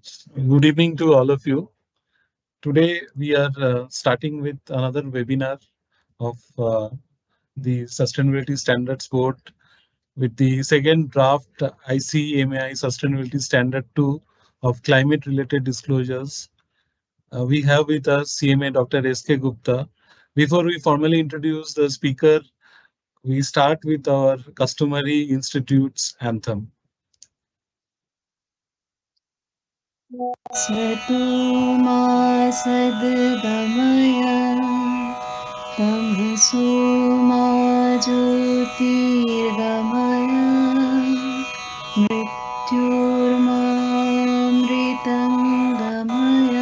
Good evening to all of you. Today we are starting with another webinar of the Sustainability Standards Board with the second draft ICMAI Sustainability Standard 2 of climate related disclosures. We have with us CMA Dr. S.K. Gupta. Before we formally introduce the speaker, we start with our customary institute's anthem. सतो मा सद्गमय तमसो मा ज्योतिर्गमय मृत्युर्मामृतं गमय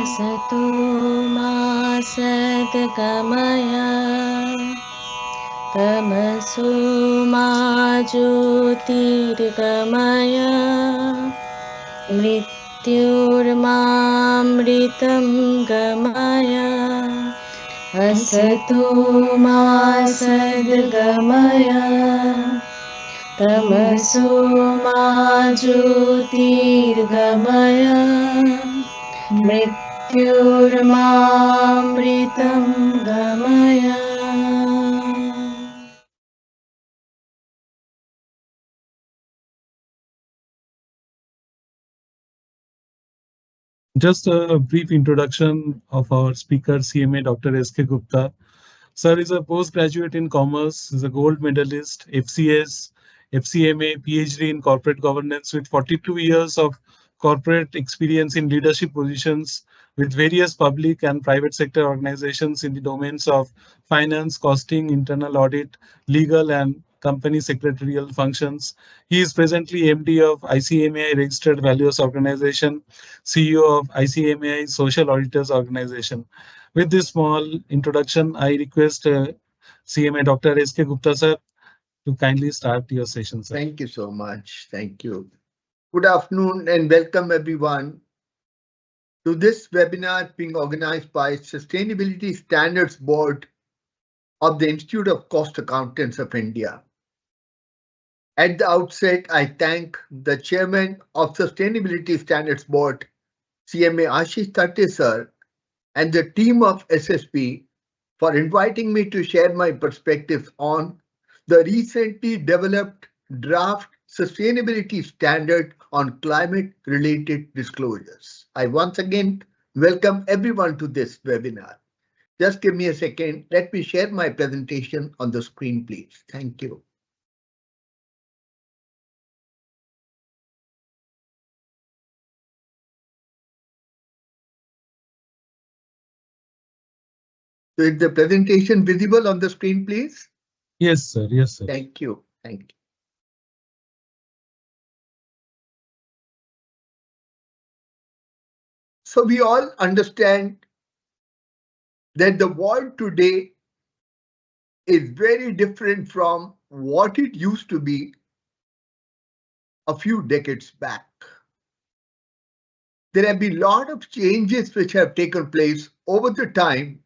असतो मा सद्गमय तमसो मा ज्योतिर्गमय मृत्युर्मामृतं गमय असतो मा सद्गमय तमसो मा ज्योतिर्गमय मृत्युर्मामृतं गमय. Just a brief introduction of our speaker, CMA Dr. S.K. Gupta. Sir is a postgraduate in commerce, is a gold medalist, FCS, FCMA, PhD in corporate governance with 42 years of corporate experience in leadership positions with various public and private sector organizations in the domains of finance, costing, internal audit, legal, and company secretarial functions. He is presently MD of ICMAI Registered Values Organization, CEO of ICMAI Social Auditors Organization. With this small introduction, I request CMA Dr. S.K. Gupta sir to kindly start your session, sir. Thank you so much. Thank you. Good afternoon and welcome everyone to this webinar being organized by Sustainability Standards Board of the Institute of Cost Accountants of India. At the outset, I thank the Chairman of Sustainability Standards Board, CMA Ashish Thatte sir, and the team of SSP for inviting me to share my perspectives on the recently developed draft sustainability standard on climate-related disclosures. I once again welcome everyone to this webinar. Just give me a second. Let me share my presentation on the screen, please. Thank you. So is the presentation visible on the screen, please? Yes, sir. Yes, sir. Thank you. Thank you. So we all understand that the world today is very different from what it used to be a few decades back. There have been a lot of changes which have taken place over the time,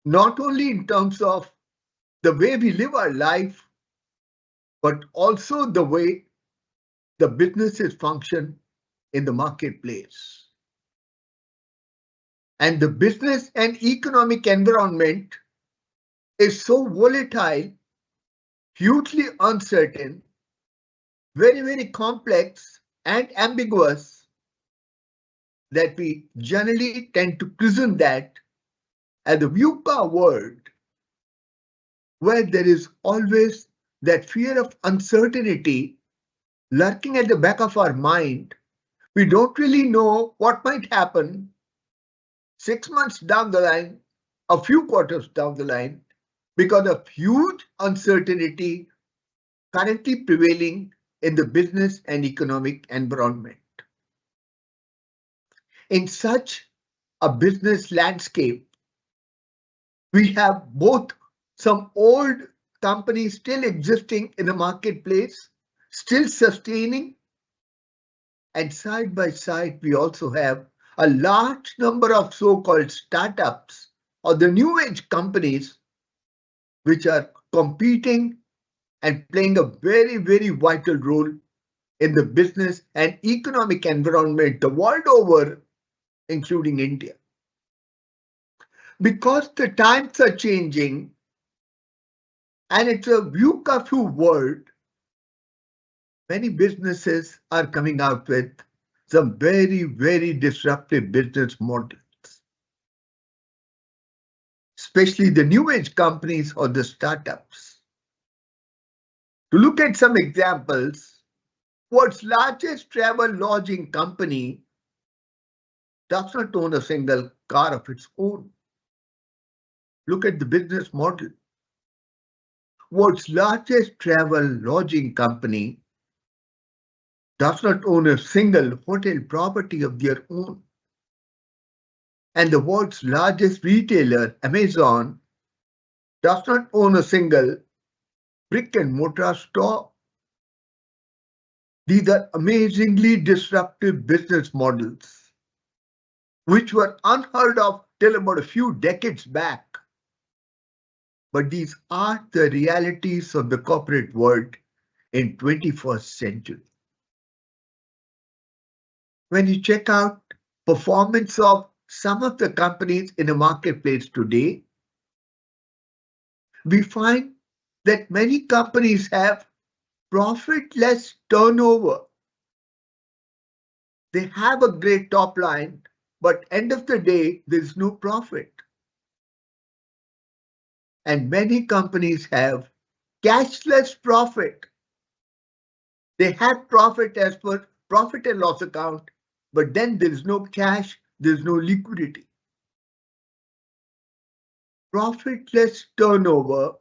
not only in terms of the way we live our life, but also the way the businesses function in the marketplace. And the business and economic environment is so volatile, hugely uncertain, very, very complex and ambiguous that we generally tend to present that as a VUCA world where there is always that fear of uncertainty lurking at the back of our mind. We don't really know what might happen 6 months down the line, a few quarters down the line, because of huge uncertainty currently prevailing in the business and economic environment. In such a business landscape, we have both some old companies still existing in the marketplace, still sustaining, and side by side, we also have a large number of so-called startups or the new age companies which are competing and playing a very, very vital role in the business and economic environment the world over, including India. Because the times are changing and it's a view curfew world, many businesses are coming out with some very, very disruptive business models, especially the new age companies or the startups. To look at some examples, world's largest travel lodging company does not own a single car of its own. Look at the business model. World's largest travel lodging company does not own a single hotel property of their own. And the world's largest retailer, Amazon, does not own a single brick and mortar store. These are amazingly disruptive business models, which were unheard of till about a few decades back. But these are the realities of the corporate world in 21st century. When you check out performance of some of the companies in the marketplace today, we find that many companies have profitless turnover. They have a great top line, but end of the day, there's no profit. And many companies have cashless profit. They have profit as per profit and loss account, but then there is no cash, there's no liquidity. Profitless turnover,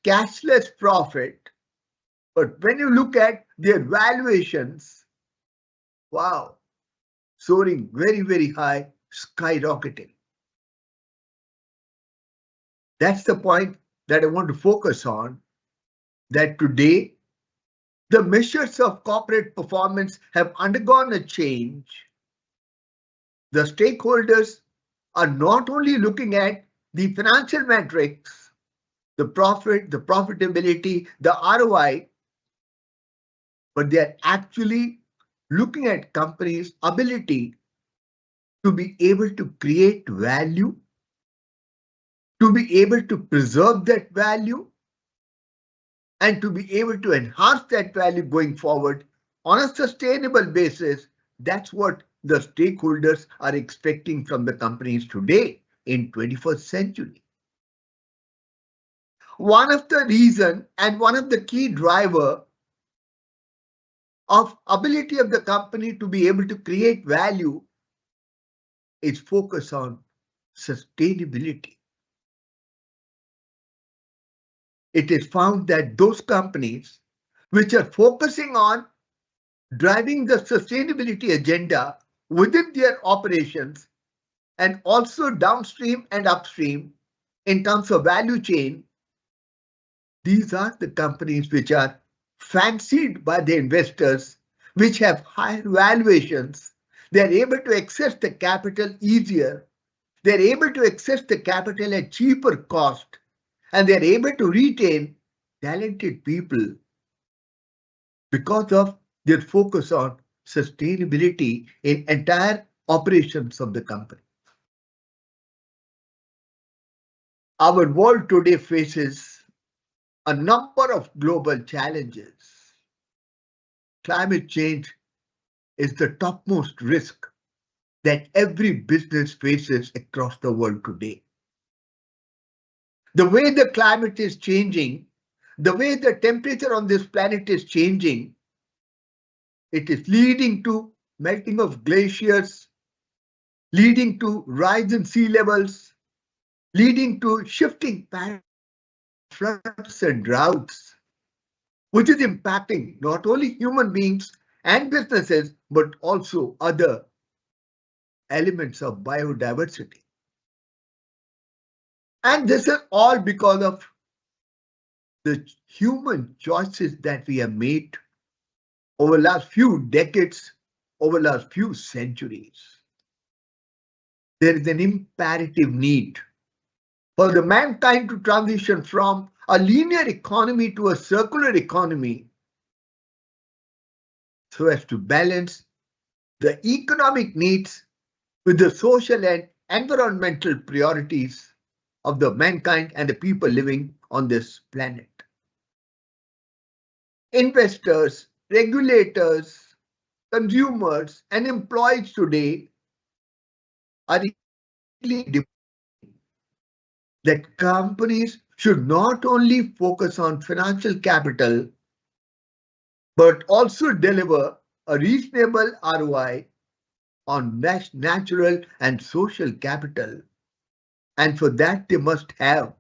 cashless profit, but when you look at their valuations, wow, soaring very, very high, skyrocketing. That's the point that I want to focus on, that today the measures of corporate performance have undergone a change. The stakeholders are not only looking at the financial metrics, the profit, the profitability, the ROI, but they are actually looking at companies' ability to be able to create value, to be able to preserve that value, and to be able to enhance that value going forward on a sustainable basis. That's what the stakeholders are expecting from the companies today in 21st century. One of the reason and one of the key driver of ability of the company to be able to create value is focus on sustainability. It is found that those companies which are focusing on driving the sustainability agenda within their operations and also downstream and upstream in terms of value chain, these are the companies which are fancied by the investors, which have higher valuations. They are able to access the capital easier. They are able to access the capital at cheaper cost, and they are able to retain talented people because of their focus on sustainability in entire operations of the company. Our world today faces a number of global challenges. Climate change is the topmost risk that every business faces across the world today. The way the climate is changing, the way the temperature on this planet is changing, it is leading to melting of glaciers, leading to rise in sea levels, leading to shifting patterns, floods and droughts, which is impacting not only human beings and businesses, but also other elements of biodiversity. And this is all because of the human choices that we have made over the last few decades, over the last few centuries. There is an imperative need for the mankind to transition from a linear economy to a circular economy so as to balance the economic needs with the social and environmental priorities of the mankind and the people living on this planet. Investors, regulators, consumers, and employees today are increasingly demanding that companies should not only focus on financial capital but also deliver a reasonable ROI on natural and social capital. And for that, they must have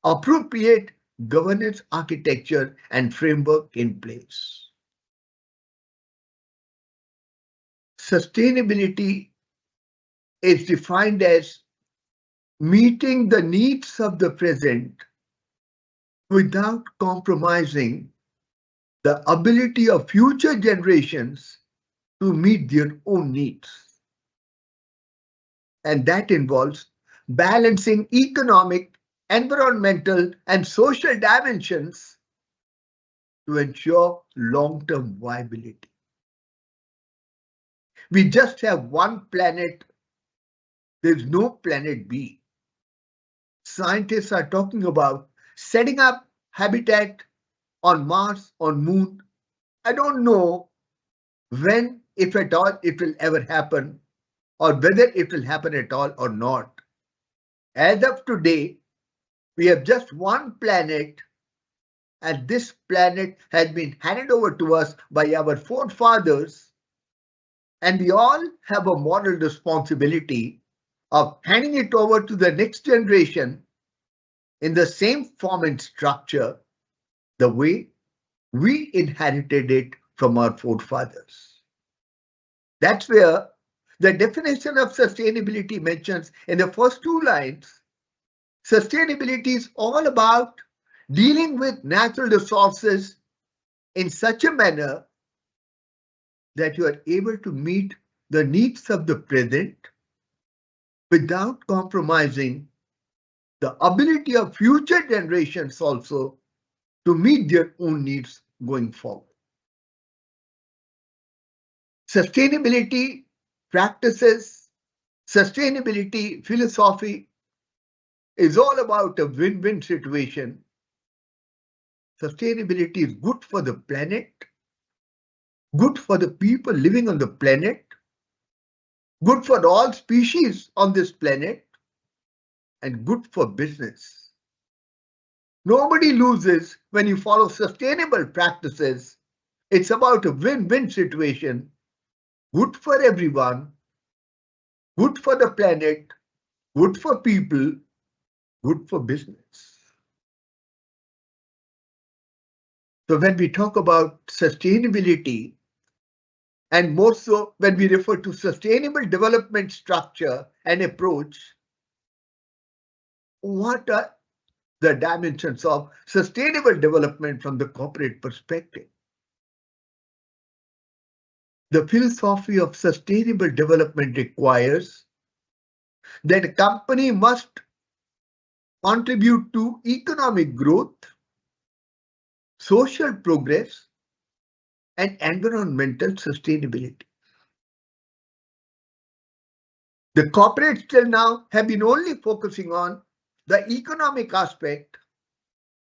appropriate governance architecture and framework in place. Sustainability is defined as meeting the needs of the present without compromising the ability of future generations to meet their own needs. And that involves balancing economic, environmental, and social dimensions to ensure long-term viability. We just have one planet. There's no planet B. Scientists are talking about setting up habitat on Mars, on Moon. I don't know when, if at all, it will ever happen, or whether it will happen at all or not. As of today, we have just one planet, and this planet has been handed over to us by our forefathers, and we all have a moral responsibility of handing it over to the next generation in the same form and structure, the way we inherited it from our forefathers. That's where the definition of sustainability mentions in the first two lines. Sustainability is all about dealing with natural resources in such a manner that you are able to meet the needs of the present without compromising the ability of future generations also to meet their own needs going forward. Sustainability practices, sustainability philosophy is all about a win-win situation. Sustainability is good for the planet, good for the people living on the planet, good for all species on this planet, and good for business. Nobody loses when you follow sustainable practices. It's about a win-win situation, good for everyone, good for the planet, good for people, good for business. So when we talk about sustainability, and more so when we refer to sustainable development structure and approach, what are the dimensions of sustainable development from the corporate perspective? The philosophy of sustainable development requires that a company must contribute to economic growth, social progress, and environmental sustainability. The corporates till now have been only focusing on the economic aspect,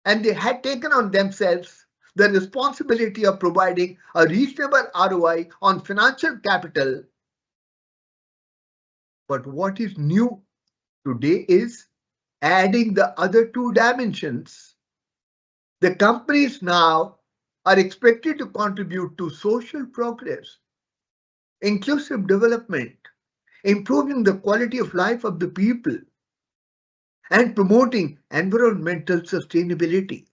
and they had taken on themselves the responsibility of providing a reasonable ROI on financial capital. But what is new today is adding the other two dimensions. The companies now are expected to contribute to social progress, inclusive development, improving the quality of life of the people, and promoting environmental sustainability.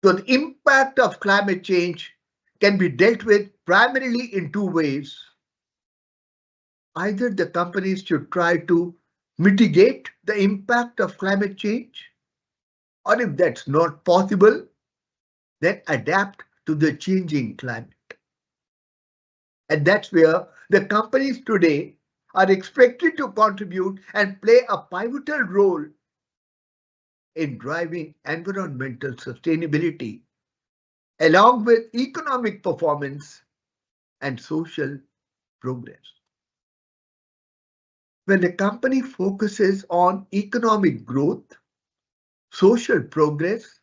So the impact of climate change can be dealt with primarily in two ways. Either the companies should try to mitigate the impact of climate change, or if that's not possible, then adapt to the changing climate. And that's where the companies today are expected to contribute and play a pivotal role in driving environmental sustainability along with economic performance and social progress. When the company focuses on economic growth, social progress,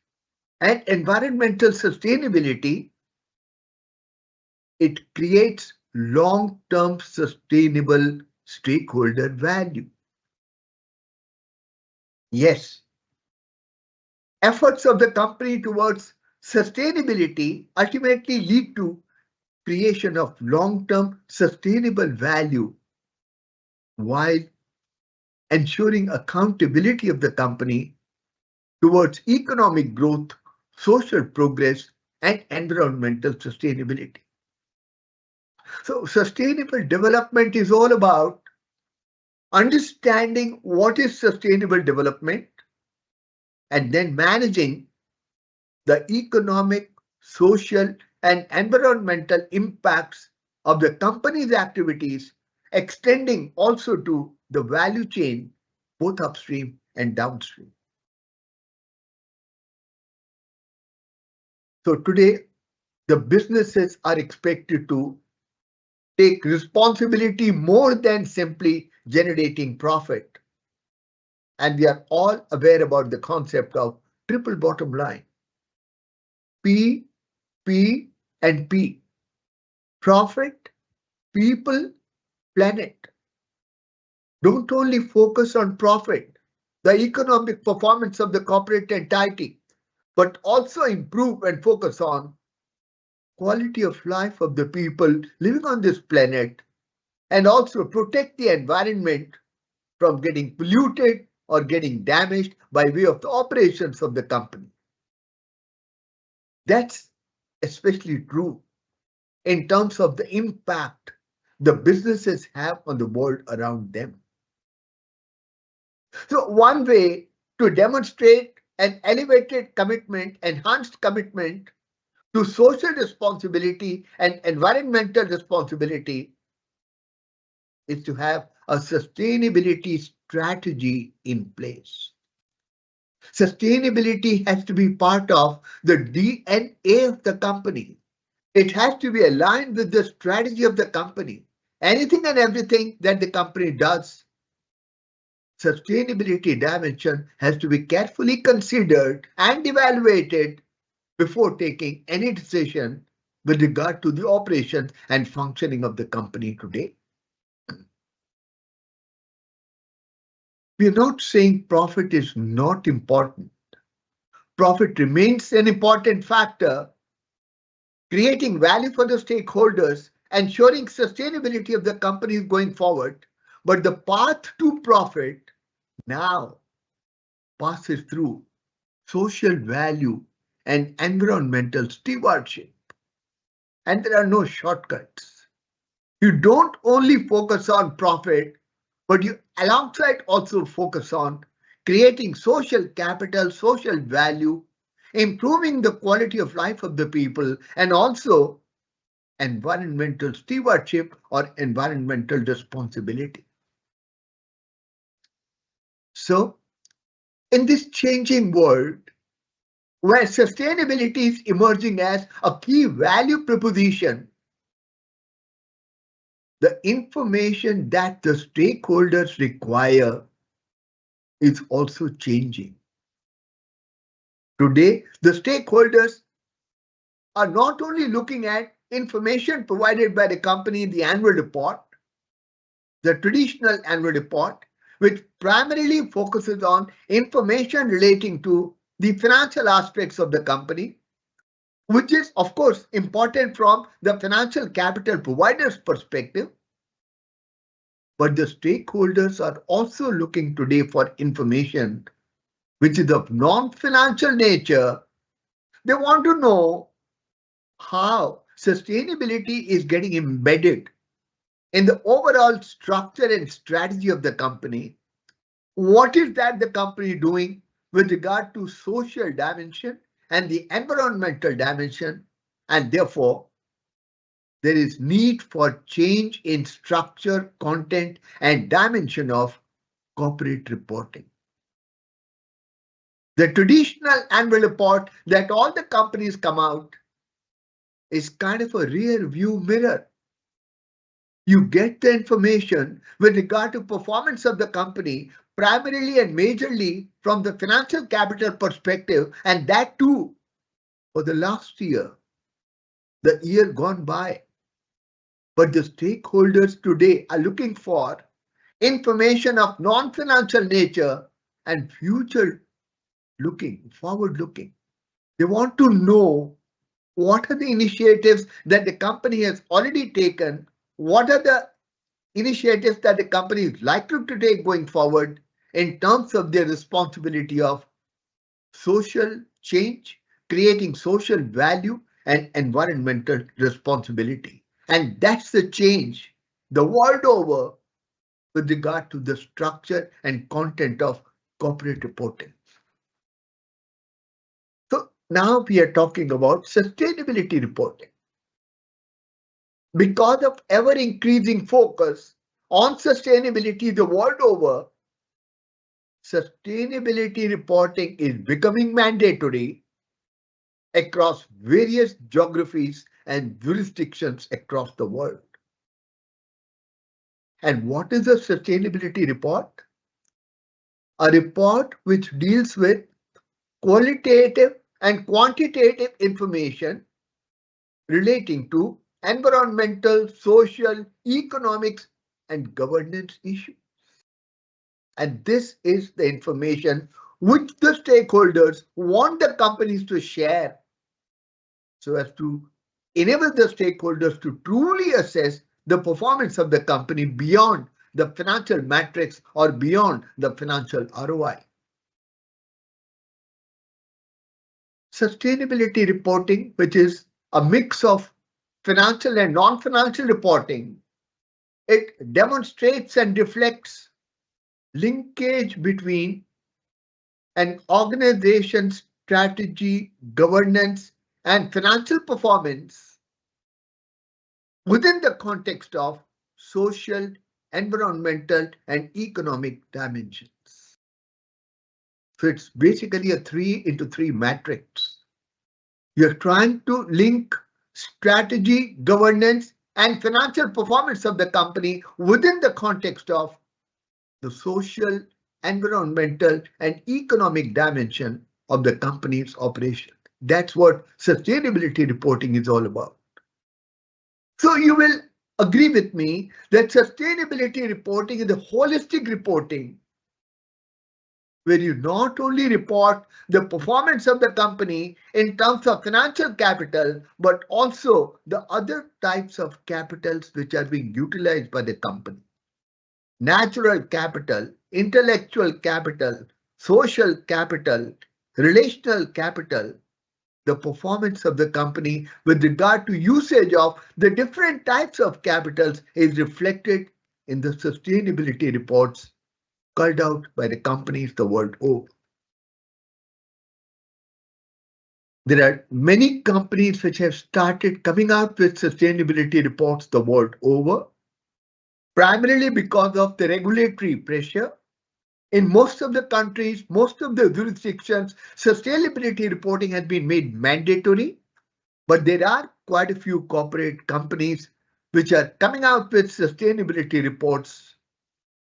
and environmental sustainability, it creates long-term sustainable stakeholder value. Yes, efforts of the company towards sustainability ultimately lead to creation of long-term sustainable value while ensuring accountability of the company towards economic growth, social progress, and environmental sustainability. So sustainable development is all about understanding what is sustainable development and then managing the economic, social, and environmental impacts of the company's activities, extending also to the value chain, both upstream and downstream. So today, the businesses are expected to take responsibility more than simply generating profit. And we are all aware about the concept of triple bottom line. P, P, and P. Profit, people, planet. Don't only focus on profit, the economic performance of the corporate entity, but also improve and focus on quality of life of the people living on this planet and also protect the environment from getting polluted or getting damaged by way of the operations of the company. That's especially true in terms of the impact the businesses have on the world around them. So one way to demonstrate an elevated commitment, enhanced commitment to social responsibility and environmental responsibility is to have a sustainability strategy in place. Sustainability has to be part of the DNA of the company. It has to be aligned with the strategy of the company. Anything and everything that the company does, sustainability dimension has to be carefully considered and evaluated before taking any decision with regard to the operation and functioning of the company today. We are not saying profit is not important. Profit remains an important factor, creating value for the stakeholders, ensuring sustainability of the companies going forward. But the path to profit now passes through social value and environmental stewardship. And there are no shortcuts. You don't only focus on profit, but you alongside also focus on creating social capital, social value, improving the quality of life of the people, and also environmental stewardship or environmental responsibility. So, in this changing world, where sustainability is emerging as a key value proposition, the information that the stakeholders require is also changing. Today, the stakeholders are not only looking at information provided by the company in the annual report, the traditional annual report, which primarily focuses on information relating to the financial aspects of the company, which is, of course, important from the financial capital provider's perspective. But the stakeholders are also looking today for information which is of non-financial nature. They want to know how sustainability is getting embedded in the overall structure and strategy of the company. What is that the company doing with regard to social dimension and the environmental dimension, and therefore there is need for change in structure, content, and dimension of corporate reporting. The traditional annual report that all the companies come out is kind of a rear view mirror. You get the information with regard to performance of the company primarily and majorly from the financial capital perspective, and that too for the last year, the year gone by. But the stakeholders today are looking for information of non-financial nature and future looking, forward looking. They want to know what are the initiatives that the company has already taken, what are the initiatives that the company is likely to take going forward in terms of their responsibility of social change, creating social value and environmental responsibility. And that's the change the world over with regard to the structure and content of corporate reporting. So now we are talking about sustainability reporting. Because of ever increasing focus on sustainability the world over, sustainability reporting is becoming mandatory across various geographies and jurisdictions across the world. And what is a sustainability report? A report which deals with qualitative and quantitative information relating to environmental, social, economics, and governance issues. And this is the information which the stakeholders want the companies to share so as to enable the stakeholders to truly assess the performance of the company beyond the financial metrics or beyond the financial ROI. Sustainability reporting, which is a mix of financial and non-financial reporting, it demonstrates and reflects linkage between an organization's strategy, governance, and financial performance within the context of social, environmental, and economic dimensions. So it's basically a 3-into-3 matrix. You're trying to link strategy, governance, and financial performance of the company within the context of the social, environmental, and economic dimension of the company's operation. That's what sustainability reporting is all about. So you will agree with me that sustainability reporting is a holistic reporting where you not only report the performance of the company in terms of financial capital, but also the other types of capitals which are being utilized by the company. Natural capital, intellectual capital, social capital, relational capital, the performance of the company with regard to usage of the different types of capitals is reflected in the sustainability reports called out by the companies the world over. There are many companies which have started coming out with sustainability reports the world over, primarily because of the regulatory pressure. In most of the countries, most of the jurisdictions, sustainability reporting has been made mandatory, but there are quite a few corporate companies which are coming out with sustainability reports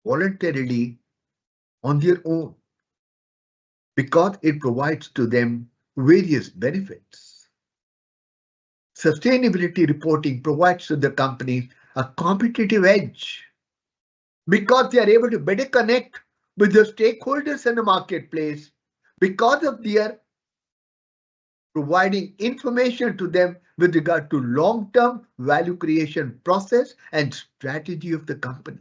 voluntarily on their own because it provides to them various benefits. Sustainability reporting provides to the companies a competitive edge because they are able to better connect with the stakeholders in the marketplace because of their providing information to them with regard to long-term value creation process and strategy of the company.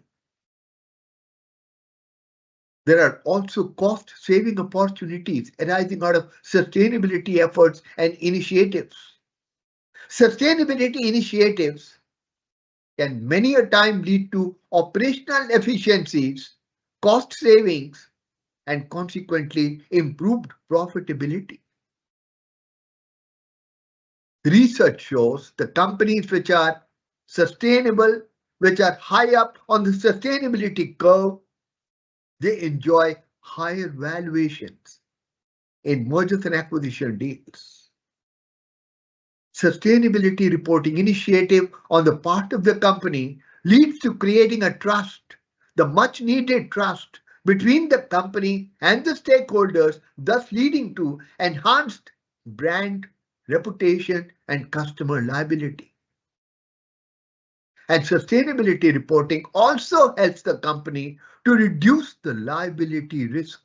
There are also cost-saving opportunities arising out of sustainability efforts and initiatives. Sustainability initiatives can many a time lead to operational efficiencies, cost savings, and consequently improved profitability. Research shows the companies which are sustainable, which are high up on the sustainability curve, they enjoy higher valuations in mergers and acquisition deals. sustainability reporting initiative on the part of the company leads to creating a trust, the much needed trust between the company and the stakeholders, thus leading to enhanced brand reputation and customer liability. And sustainability reporting also helps the company to reduce the liability risk.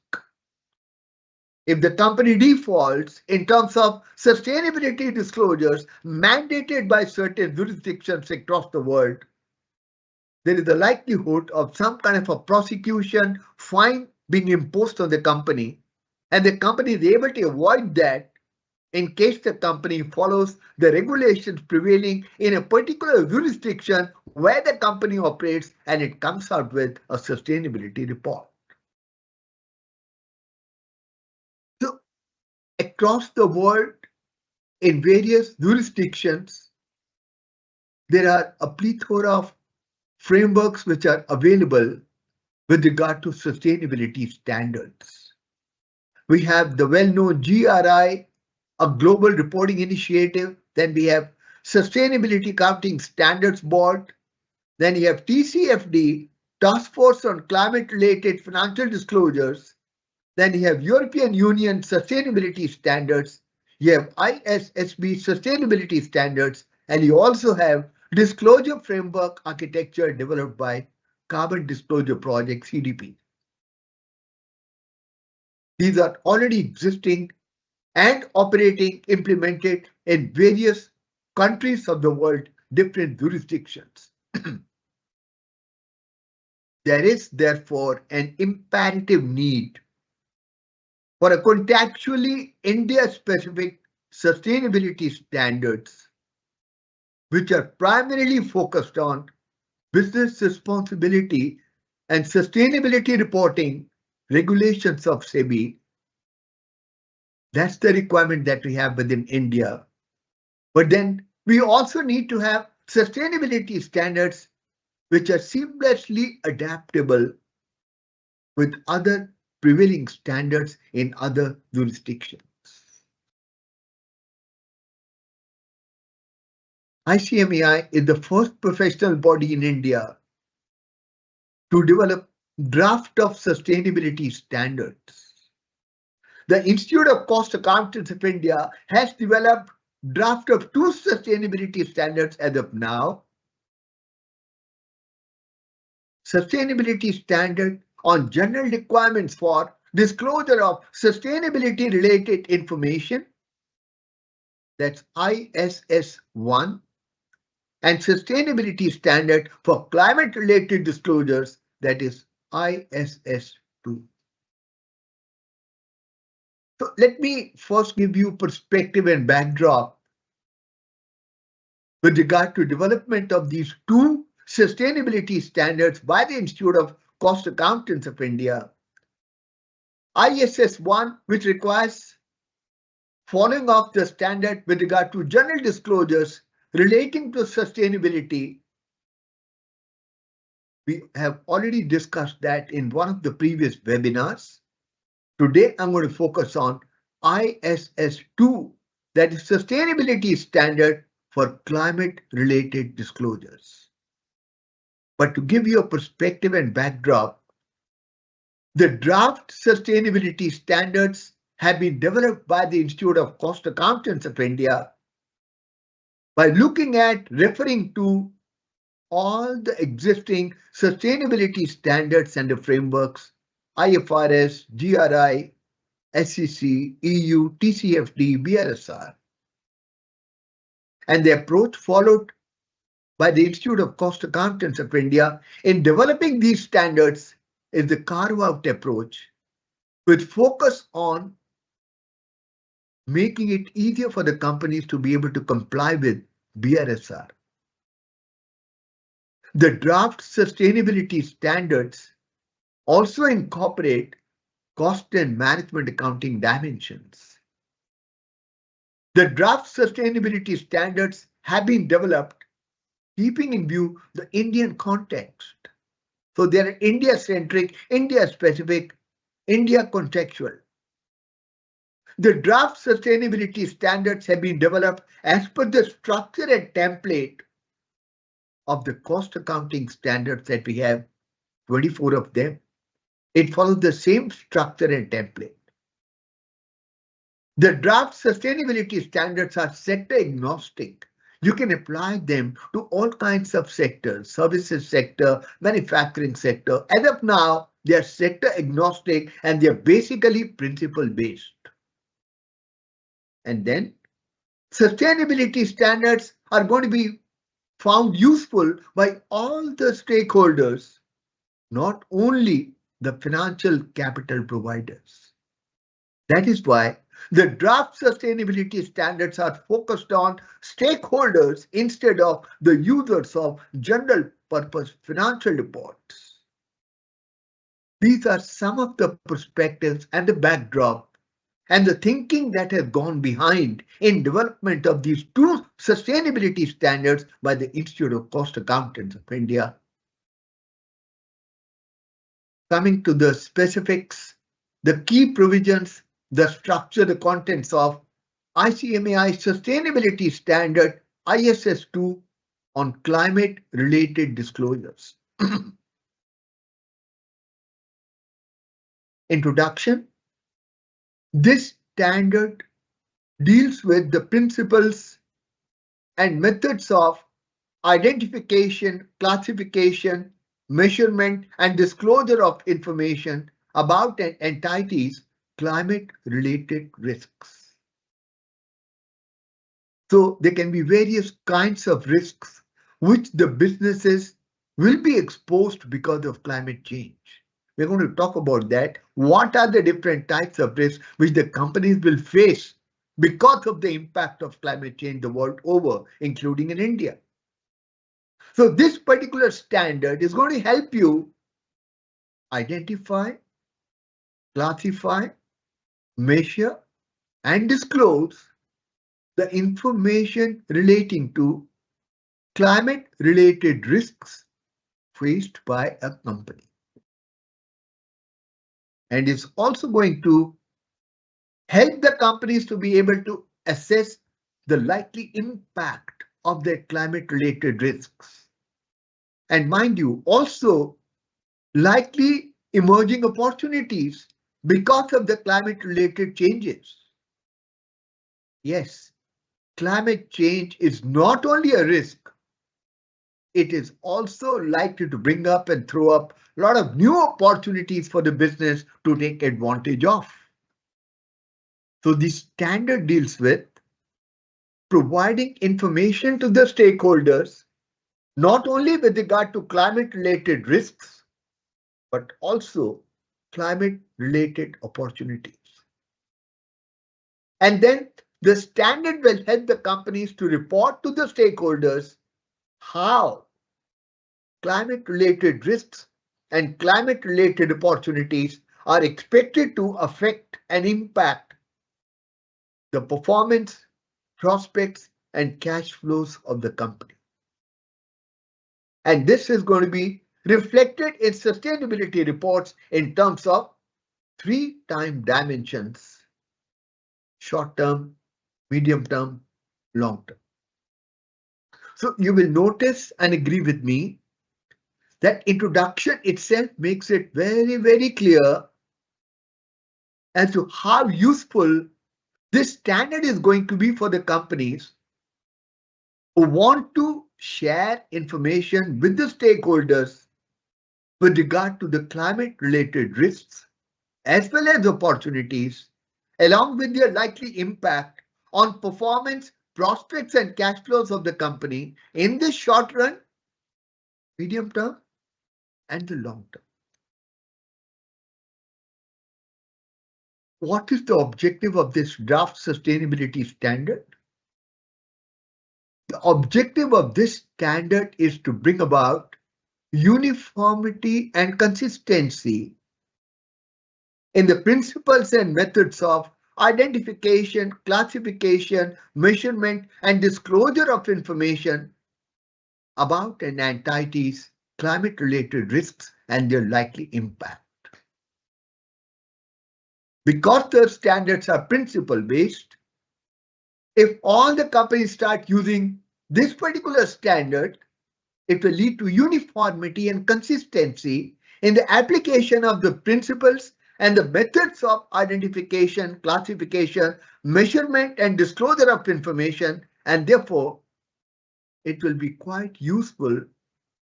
If the company defaults in terms of sustainability disclosures mandated by certain jurisdictions across the world, there is a likelihood of some kind of a prosecution, fine being imposed on the company, and the company is able to avoid that in case the company follows the regulations prevailing in a particular jurisdiction where the company operates and it comes out with a sustainability report. So, across the world, in various jurisdictions, there are a plethora of frameworks which are available with regard to sustainability standards. We have the well-known GRI, a global reporting initiative. Then we have Sustainability Accounting Standards Board. Then you have TCFD, Task Force on Climate-Related Financial Disclosures. Then you have European Union Sustainability Standards. You have ISSB Sustainability Standards. And you also have Disclosure Framework Architecture developed by Carbon Disclosure Project, CDP. These are already existing and operating, implemented in various countries of the world, different jurisdictions. There is therefore an imperative need for a contractually India-specific sustainability standards, which are primarily focused on business responsibility and sustainability reporting regulations of SEBI. That's the requirement that we have within India. But then we also need to have sustainability standards which are seamlessly adaptable with other prevailing standards in other jurisdictions. ICMAI is the first professional body in India to develop draft of sustainability standards. The Institute of Cost Accountants of India has developed draft of 2 sustainability standards as of now. Sustainability standard on general requirements for disclosure of sustainability related information, that's ISS1, and sustainability standard for climate related disclosures, that is ISS2. So let me first give you perspective and backdrop with regard to development of these 2 sustainability standards by the Institute of Cost Accountants of India. ISS1, which requires following of the standard with regard to general disclosures relating to sustainability. We have already discussed that in one of the previous webinars. Today, I'm going to focus on ISS2, that is sustainability standard for climate-related disclosures. But to give you a perspective and backdrop, the draft sustainability standards have been developed by the Institute of Cost Accountants of India by looking at referring to all the existing sustainability standards and the frameworks, IFRS, GRI, SEC, EU, TCFD, BRSR. And the approach followed by the Institute of Cost Accountants of India in developing these standards is the carve-out approach with focus on making it easier for the companies to be able to comply with BRSR. The draft sustainability standards also incorporate cost and management accounting dimensions. The draft sustainability standards have been developed keeping in view the Indian context. So they are India-centric, India-specific, India contextual. The draft sustainability standards have been developed as per the structure and template of the cost accounting standards that we have, 24 of them. It follows the same structure and template. The draft sustainability standards are sector agnostic. You can apply them to all kinds of sectors, services sector, manufacturing sector. As of now, they are sector agnostic and they are basically principle based. And then sustainability standards are going to be found useful by all the stakeholders, not only the financial capital providers. That is why the draft sustainability standards are focused on stakeholders instead of the users of general purpose financial reports. These are some of the perspectives and the backdrop and the thinking that has gone behind in development of these two sustainability standards by the Institute of Cost Accountants of India. Coming to the specifics, the key provisions, the structure, the contents of ICMAI Sustainability Standard ISS2 on climate-related disclosures. Introduction. This standard deals with the principles and methods of identification, classification, measurement, and disclosure of information about an entity's climate-related risks. So there can be various kinds of risks which the businesses will be exposed because of climate change. We're going to talk about that. What are the different types of risks which the companies will face because of the impact of climate change the world over, including in India? So this particular standard is going to help you identify, classify, measure, and disclose the information relating to climate-related risks faced by a company. And it's also going to help the companies to be able to assess the likely impact of their climate-related risks. And mind you, also likely emerging opportunities because of the climate-related changes. Yes, climate change is not only a risk, it is also likely to bring up and throw up a lot of new opportunities for the business to take advantage of. So the standard deals with providing information to the stakeholders, not only with regard to climate-related risks, but also climate-related opportunities. And then the standard will help the companies to report to the stakeholders how climate-related risks and climate-related opportunities are expected to affect and impact the performance, prospects, and cash flows of the company. And this is going to be reflected in sustainability reports in terms of 3 time dimensions: short term, medium term, long term. So you will notice and agree with me that introduction itself makes it very, very clear as to how useful this standard is going to be for the companies who want to share information with the stakeholders with regard to the climate-related risks as well as opportunities, along with their likely impact on performance, prospects, and cash flows of the company in the short run, medium term, and the long term. What is the objective of this draft sustainability standard? The objective of this standard is to bring about uniformity and consistency in the principles and methods of identification, classification, measurement, and disclosure of information about an entity's climate-related risks and their likely impact. Because the standards are principle based, if all the companies start using this particular standard, it will lead to uniformity and consistency in the application of the principles and the methods of identification, classification, measurement, and disclosure of information, and therefore it will be quite useful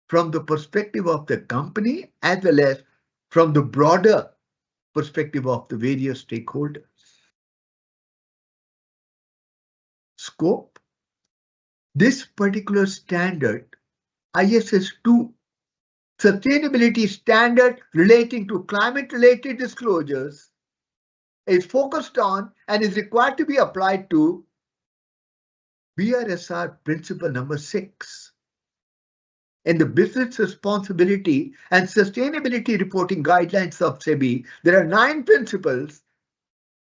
from the perspective of the company as well as from the broader perspective of the various stakeholders. Scope. This particular standard, ISS2, sustainability standard relating to climate-related disclosures, is focused on and is required to be applied to BRSR principle number 6. In the business responsibility and sustainability reporting guidelines of SEBI, there are 9 principles.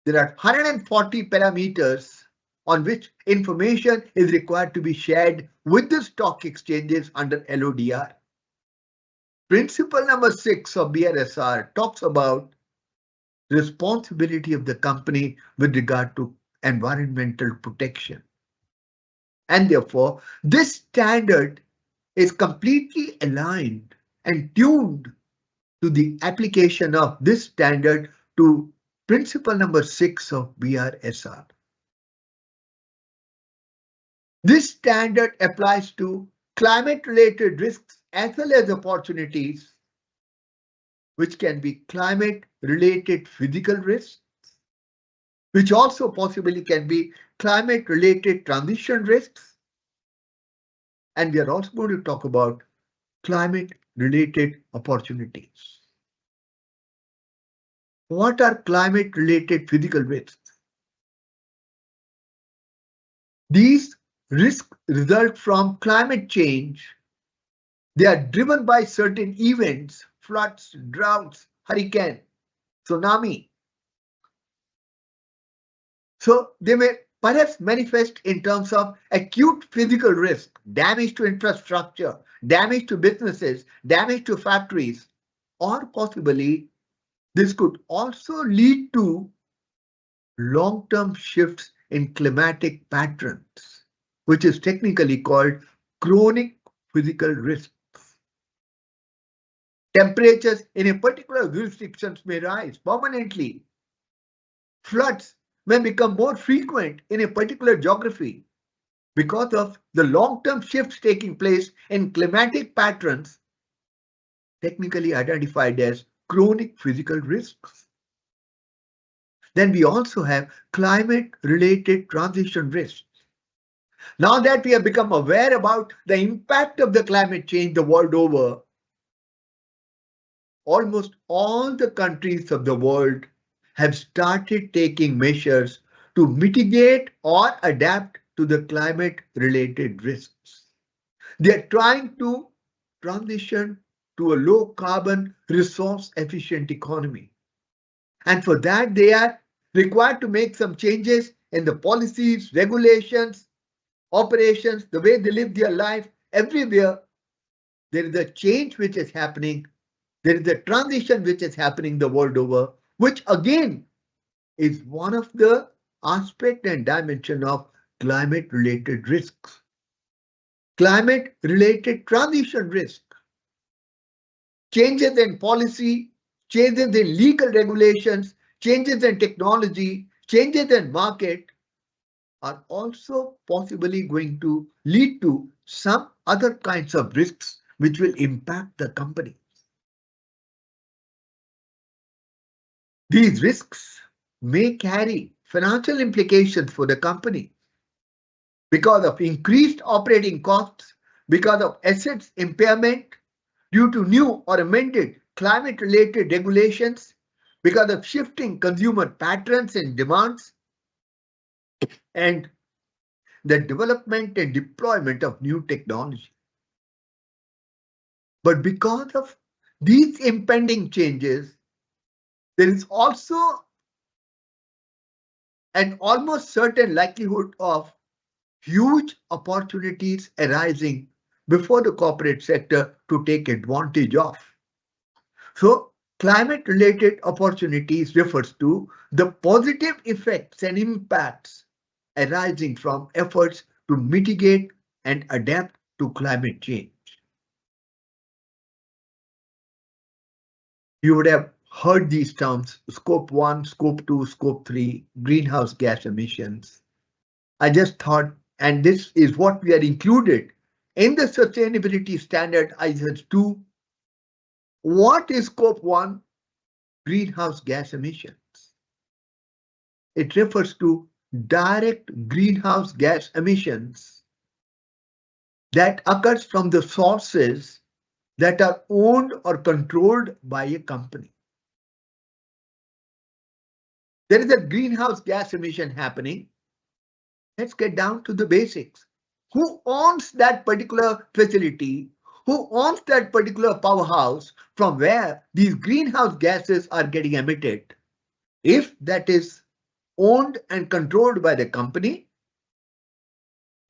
There are 140 parameters on which information is required to be shared with the stock exchanges under LODR. Principle number 6 of BRSR talks about responsibility of the company with regard to environmental protection. And therefore, this standard is completely aligned and tuned to the application of this standard to principle number 6 of BRSR. This standard applies to climate-related risks as well as opportunities, which can be climate-related physical risks, which also possibly can be climate-related transition risks. And we are also going to talk about climate-related opportunities. What are climate-related physical risks? These risks result from climate change. They are driven by certain events, floods, droughts, hurricane, tsunami. So they may perhaps manifest in terms of acute physical risk, damage to infrastructure, damage to businesses, damage to factories, or possibly this could also lead to long-term shifts in climatic patterns, which is technically called chronic physical risks. Temperatures in a particular jurisdiction may rise permanently. Floods may become more frequent in a particular geography because of the long-term shifts taking place in climatic patterns, technically identified as chronic physical risks. Then we also have climate-related transition risks. Now that we have become aware about the impact of the climate change the world over, almost all the countries of the world have started taking measures to mitigate or adapt to the climate-related risks. They are trying to transition to a low-carbon, resource-efficient economy. And for that, they are required to make some changes in the policies, regulations, operations, the way they live their life. Everywhere, there is a change which is happening. There is a transition which is happening the world over, which again is one of the aspect and dimension of climate-related risks. Climate-related transition risk. Changes in policy, changes in legal regulations, changes in technology, changes in market are also possibly going to lead to some other kinds of risks which will impact the company. These risks may carry financial implications for the company because of increased operating costs, because of assets impairment due to new or amended climate-related regulations, because of shifting consumer patterns and demands, and the development and deployment of new technology. But because of these impending changes, there is also an almost certain likelihood of huge opportunities arising before the corporate sector to take advantage of. So Climate-related opportunities refers to the positive effects and impacts arising from efforts to mitigate and adapt to climate change. You would have heard these terms: scope 1, scope 2, scope 3, greenhouse gas emissions. I just thought, and this is what we are included in the sustainability standard ISS2. What is scope 1? Greenhouse gas emissions. It refers to direct greenhouse gas emissions that occurs from the sources that are owned or controlled by a company. There is a greenhouse gas emission happening. Let's get down to the basics. Who owns that particular facility? Who owns that particular powerhouse from where these greenhouse gases are getting emitted? If that is owned and controlled by the company,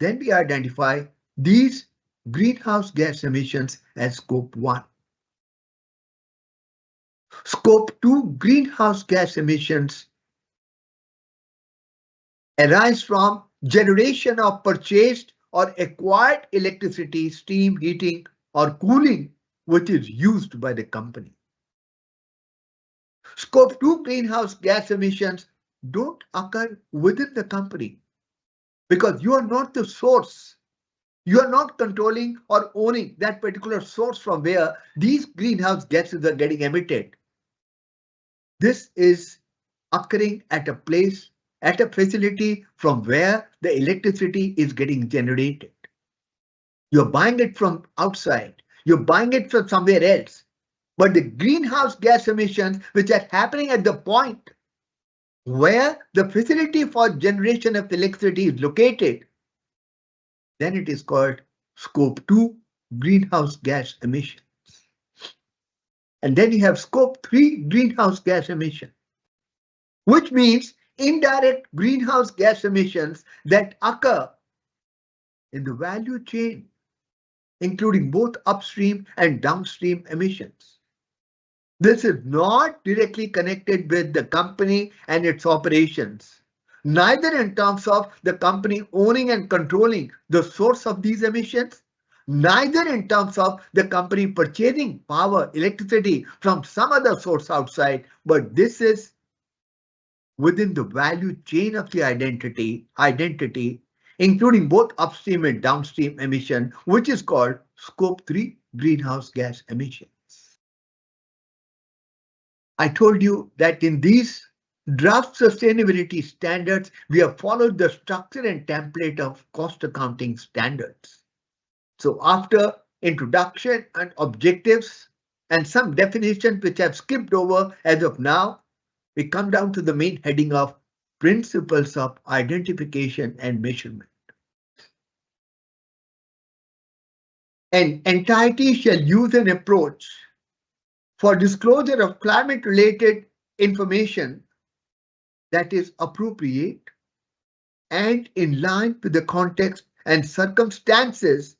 then we identify these greenhouse gas emissions as scope 1. Scope 2 greenhouse gas emissions arise from generation of purchased or acquired electricity, steam, heating, or cooling, which is used by the company. Scope 2 greenhouse gas emissions don't occur within the company because you are not the source. You are not controlling or owning that particular source from where these greenhouse gases are getting emitted. This is occurring at a place, at a facility from where the electricity is getting generated. You're buying it from outside. You're buying it from somewhere else. But the greenhouse gas emissions, which are happening at the point where the facility for generation of electricity is located, then it is called scope 2 greenhouse gas emissions. And then you have scope 3 greenhouse gas emission, which means indirect greenhouse gas emissions that occur in the value chain, including both upstream and downstream emissions. This is not directly connected with the company and its operations, neither in terms of the company owning and controlling the source of these emissions, neither in terms of the company purchasing power, electricity from some other source outside, but this is within the value chain of the identity, including both upstream and downstream emission, which is called scope 3 greenhouse gas emissions. I told you that in these draft sustainability standards, we have followed the structure and template of cost accounting standards. So after introduction and objectives and some definitions which I've skipped over as of now, we come down to the main heading of principles of identification and measurement. An entity shall use an approach for disclosure of climate-related information that is appropriate and in line with the context and circumstances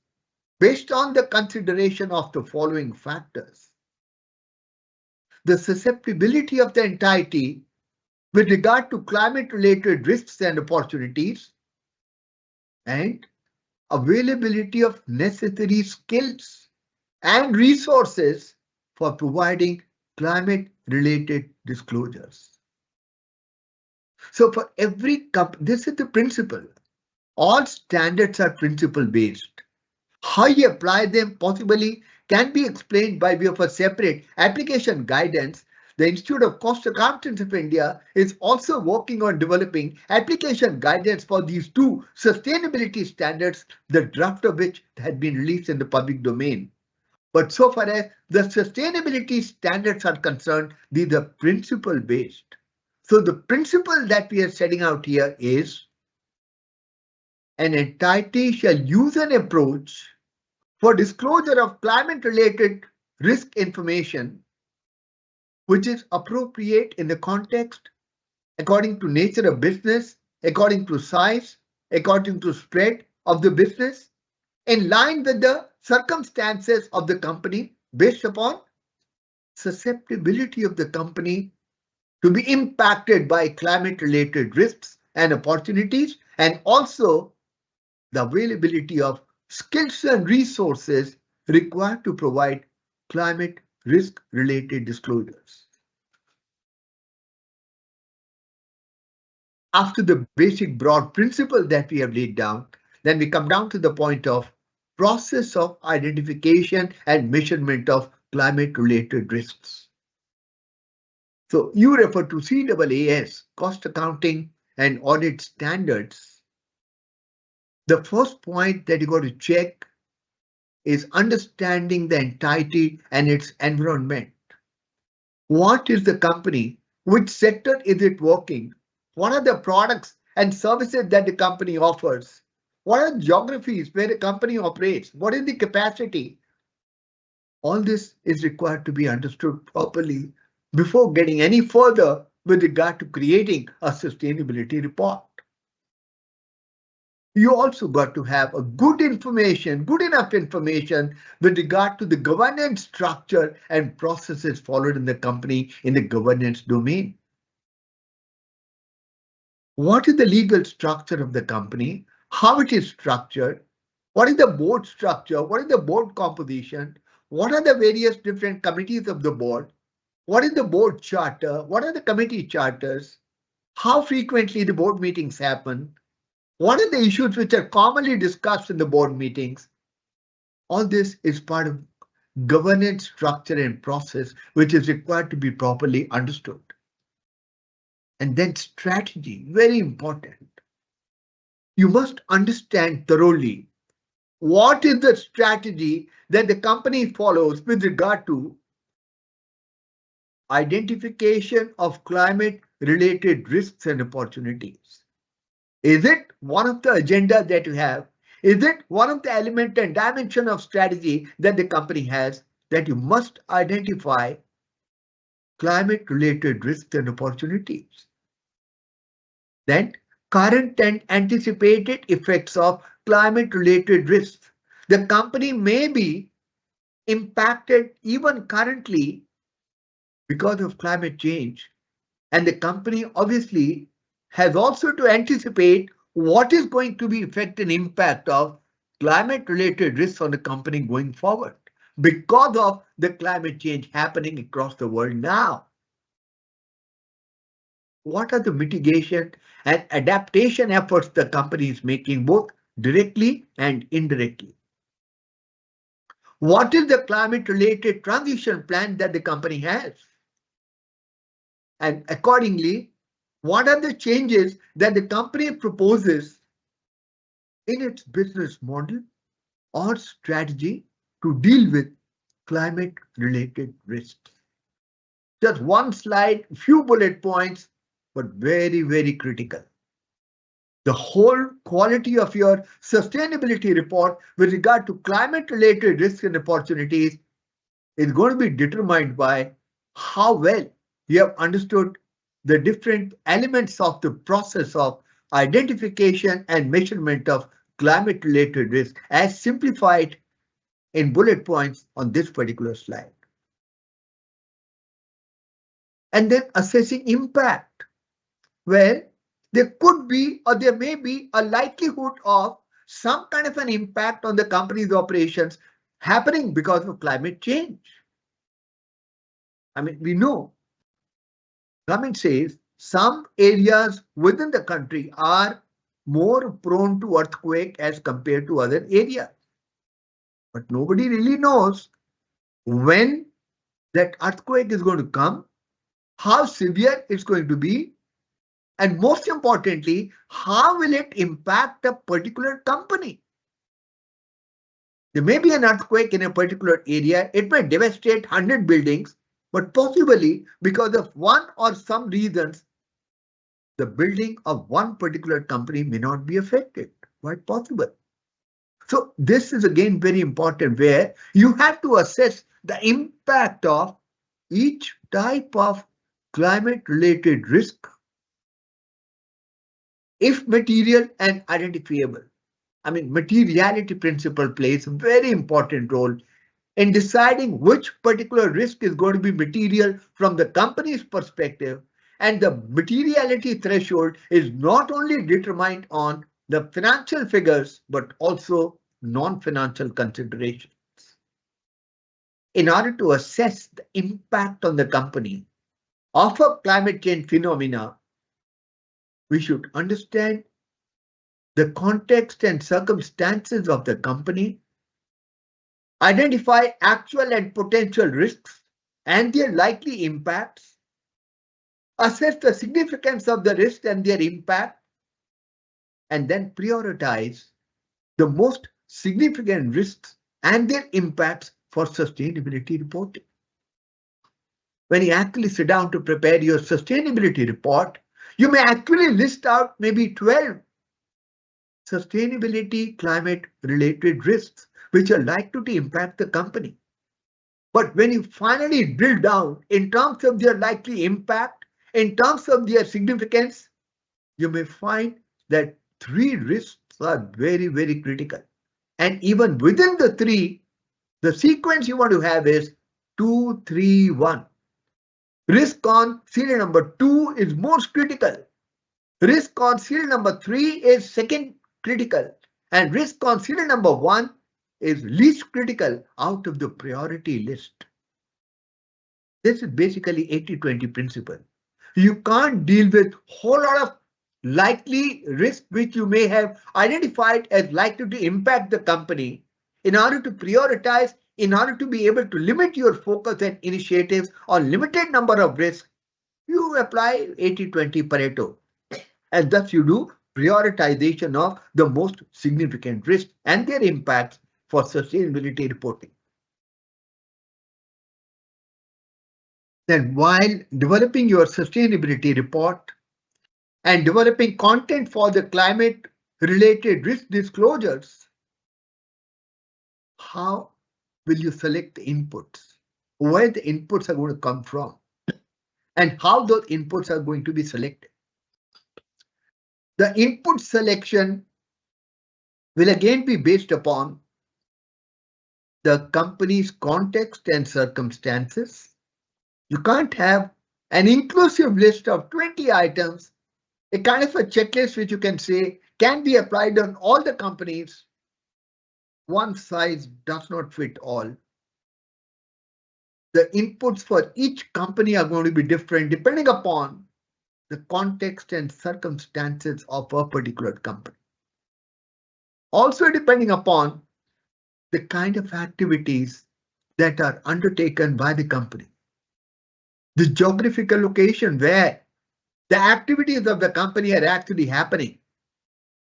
based on the consideration of the following factors: the susceptibility of the entity with regard to climate-related risks and opportunities, and availability of necessary skills and resources for providing climate-related disclosures. So for every company, this is the principle. All standards are principle-based. How you apply them possibly can be explained by way of a separate application guidance. The Institute of Cost Accountants of India is also working on developing application guidance for these two sustainability standards, the draft of which had been released in the public domain. But so far as the sustainability standards are concerned, these are principle-based. So the principle that we are setting out here is an entity shall use an approach for disclosure of climate-related risk information which is appropriate in the context, according to nature of business, according to size, according to spread of the business, in line with the circumstances of the company based upon susceptibility of the company to be impacted by climate-related risks and opportunities, and also the availability of skills and resources required to provide climate risk-related disclosures. After the basic broad principle that we have laid down, then we come down to the point of process of identification and measurement of climate-related risks. So you refer to CAAS, cost accounting and audit standards. The first point that you got to check is understanding the entirety and its environment. What is the company? Which sector is it working? What are the products and services that the company offers? What are the geographies where the company operates? What is the capacity? All this is required to be understood properly before getting any further with regard to creating a sustainability report. You also got to have a good enough information with regard to the governance structure and processes followed in the company in the governance domain. What is the legal structure of the company? How it is structured? What is the board structure? What is the board composition? What are the various different committees of the board? What is the board charter? What are the committee charters? How frequently the board meetings happen? What are the issues which are commonly discussed in the board meetings? All this is part of governance structure and process, which is required to be properly understood. And then strategy, very important. You must understand thoroughly what is the strategy that the company follows with regard to identification of climate-related risks and opportunities. Is it one of the agenda that you have? Is it one of the element and dimension of strategy that the company has that you must identify climate-related risks and opportunities? Then current and anticipated effects of climate-related risks. The company may be impacted even currently because of climate change, and the company obviously has also to anticipate what is going to be effect and impact of climate-related risks on the company going forward because of the climate change happening across the world now. What are the mitigation and adaptation efforts the company is making both directly and indirectly? What is the climate-related transition plan that the company has? And accordingly, what are the changes that the company proposes in its business model or strategy to deal with climate-related risks? Just one slide, few bullet points, but very, very critical. The whole quality of your sustainability report with regard to climate-related risks and opportunities is going to be determined by how well you have understood the different elements of the process of identification and measurement of climate-related risk as simplified in bullet points on this particular slide. And then assessing impact, where there could be or there may be a likelihood of some kind of an impact on the company's operations happening because of climate change. I mean, we know government says some areas within the country are more prone to earthquake as compared to other areas. But nobody really knows when that earthquake is going to come, how severe it's going to be, and most importantly, how will it impact a particular company? There may be an earthquake in a particular area. It may devastate 100 buildings, but possibly because of one or some reasons, the building of one particular company may not be affected. Quite possible. So this is again very important, where you have to assess the impact of each type of climate-related risk, if material and identifiable. I mean, materiality principle plays a very important role in deciding which particular risk is going to be material from the company's perspective, and the materiality threshold is not only determined on the financial figures but also non-financial considerations. In order to assess the impact on the company of a climate change phenomena, we should understand the context and circumstances of the company, identify actual and potential risks and their likely impacts, assess the significance of the risks and their impact, and then prioritize the most significant risks and their impacts for sustainability reporting. When you actually sit down to prepare your sustainability report, you may actually list out maybe 12 sustainability climate related risks which are likely to impact the company. But when you finally drill down in terms of their likely impact, in terms of their significance, you may find that 3 risks are very, very critical. And even within the 3, the sequence you want to have is 2, 3, 1. Risk on serial number 2 is most critical. Risk on serial number 3 is second critical. And risk on serial number 1 is least critical out of the priority list. This is basically 80-20 principle. You can't deal with whole lot of likely risk which you may have identified as likely to impact the company. In order to prioritize, in order to be able to limit your focus and initiatives on limited number of risks, you apply 80-20 Pareto. And thus you do prioritization of the most significant risks and their impacts for sustainability reporting. Then while developing your sustainability report and developing content for the climate related risk disclosures, how will you select the inputs? Where the inputs are going to come from? And how those inputs are going to be selected? The input selection will again be based upon the company's context and circumstances. You can't have an inclusive list of 20 items, a kind of a checklist which you can say can be applied on all the companies. One size does not fit all. The inputs for each company are going to be different depending upon the context and circumstances of a particular company. Also depending upon the kind of activities that are undertaken by the company. The geographical location where the activities of the company are actually happening,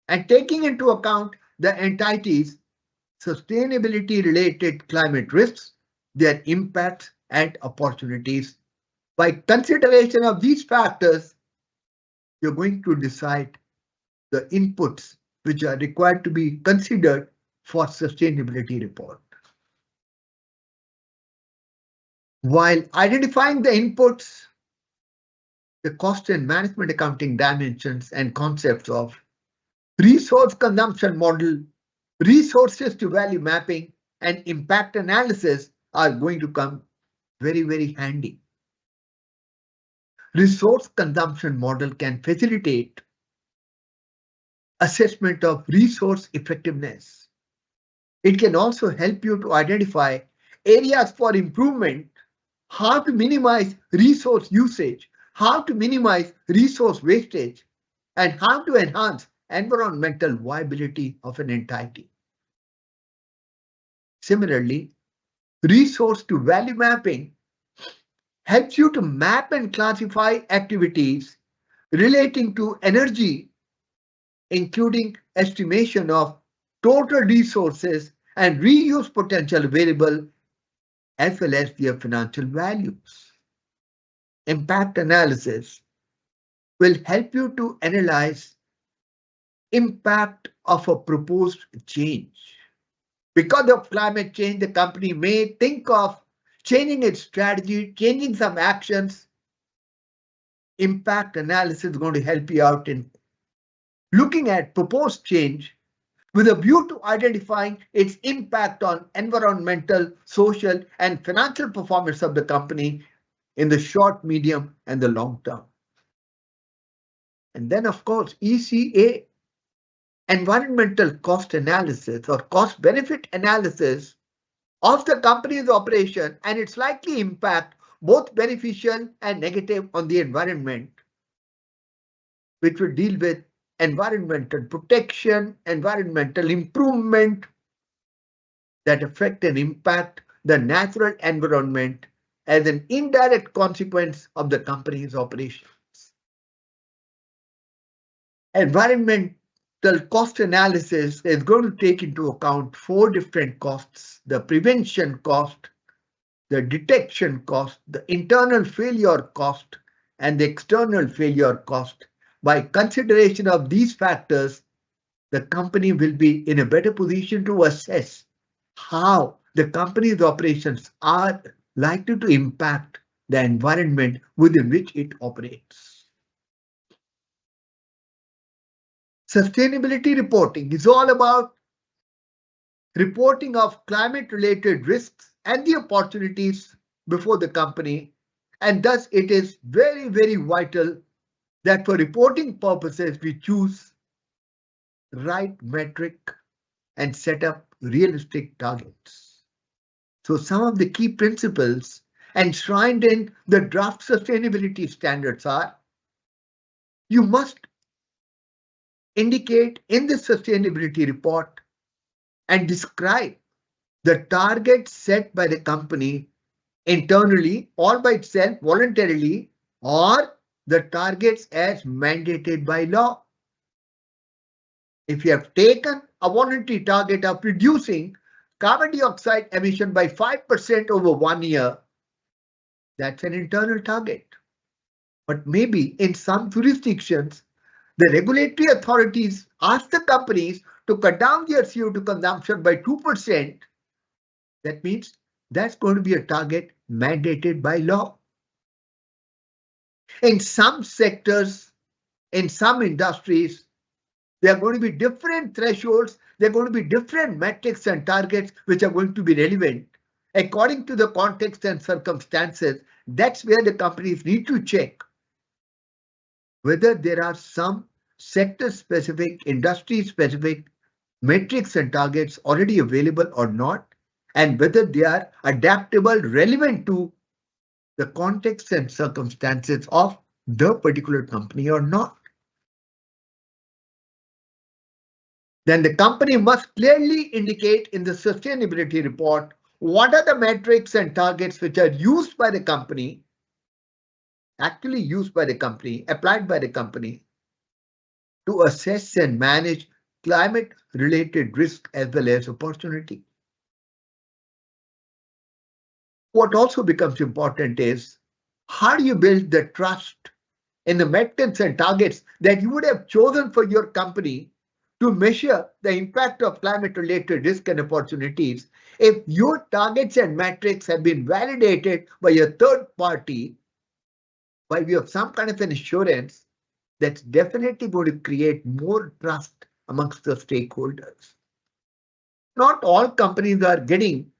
and taking into account the entities' sustainability related climate risks, their impacts and opportunities. By consideration of these factors, you're going to decide the inputs which are required to be considered for sustainability report. While identifying the inputs, the cost and management accounting dimensions and concepts of resource consumption model, resources to value mapping, and impact analysis are going to come very, very handy. Resource consumption model can facilitate assessment of resource effectiveness. It can also help you to identify areas for improvement, how to minimize resource usage, how to minimize resource wastage, and how to enhance environmental viability of an entity. Similarly, resource to value mapping helps you to map and classify activities relating to energy, including estimation of total resources and reuse potential available, as well as their financial values. Impact analysis will help you to analyze impact of a proposed change. Because of climate change, the company may think of changing its strategy, changing some actions. Impact analysis is going to help you out in looking at proposed change, with a view to identifying its impact on environmental, social, and financial performance of the company in the short, medium, and the long term. And then, of course, ECA, environmental cost analysis or cost benefit analysis of the company's operation and its likely impact, both beneficial and negative, on the environment, which will deal with environmental protection, environmental improvement that affect and impact the natural environment as an indirect consequence of the company's operations. Environmental cost analysis is going to take into account four different costs: the prevention cost, the detection cost, the internal failure cost, and the external failure cost. By consideration of these factors, the company will be in a better position to assess how the company's operations are likely to impact the environment within which it operates. Sustainability reporting is all about reporting of climate-related risks and the opportunities before the company, and thus it is very, very vital that for reporting purposes we choose right metric and set up realistic targets. So some of the key principles enshrined in the draft sustainability standards are: you must indicate in the sustainability report and describe the targets set by the company internally or by itself voluntarily, or the targets as mandated by law. If you have taken a voluntary target of reducing carbon dioxide emission by 5% over 1 year, that's an internal target. But maybe in some jurisdictions, the regulatory authorities ask the companies to cut down their CO2 consumption by 2%. That means that's going to be a target mandated by law. In some sectors, in some industries, there are going to be different thresholds, there are going to be different metrics and targets which are going to be relevant according to the context and circumstances. That's where the companies need to check whether there are some sector-specific, industry-specific metrics and targets already available or not, and whether they are adaptable, relevant to the context and circumstances of the particular company or not. Then the company must clearly indicate in the sustainability report what are the metrics and targets which are used by the company, actually used by the company, applied by the company, to assess and manage climate-related risk as well as opportunity. What also becomes important is how do you build the trust in the metrics and targets that you would have chosen for your company to measure the impact of climate-related risk and opportunities if your targets and metrics have been validated by a third party by way of some kind of an assurance. That's definitely going to create more trust amongst the stakeholders. Not all companies are getting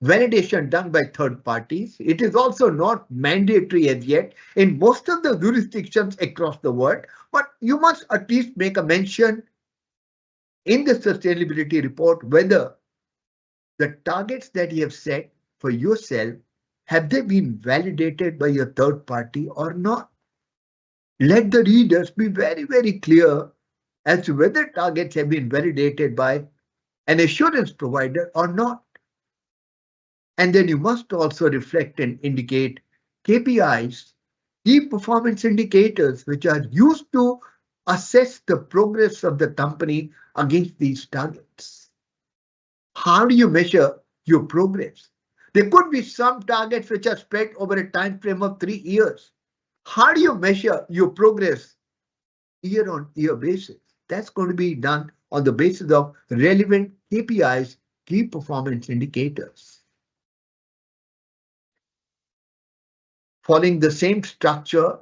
validation done by third parties. It is also not mandatory as yet in most of the jurisdictions across the world, but you must at least make a mention in the sustainability report whether the targets that you have set for yourself, have they been validated by a third party or not? Let the readers be very, very clear as to whether targets have been validated by an assurance provider or not. And then you must also reflect and indicate KPIs, key performance indicators, which are used to assess the progress of the company against these targets. How do you measure your progress? There could be some targets which are spread over a time frame of 3 years. How do you measure your progress year-on-year basis? That's going to be done on the basis of relevant KPIs, key performance indicators. Following the same structure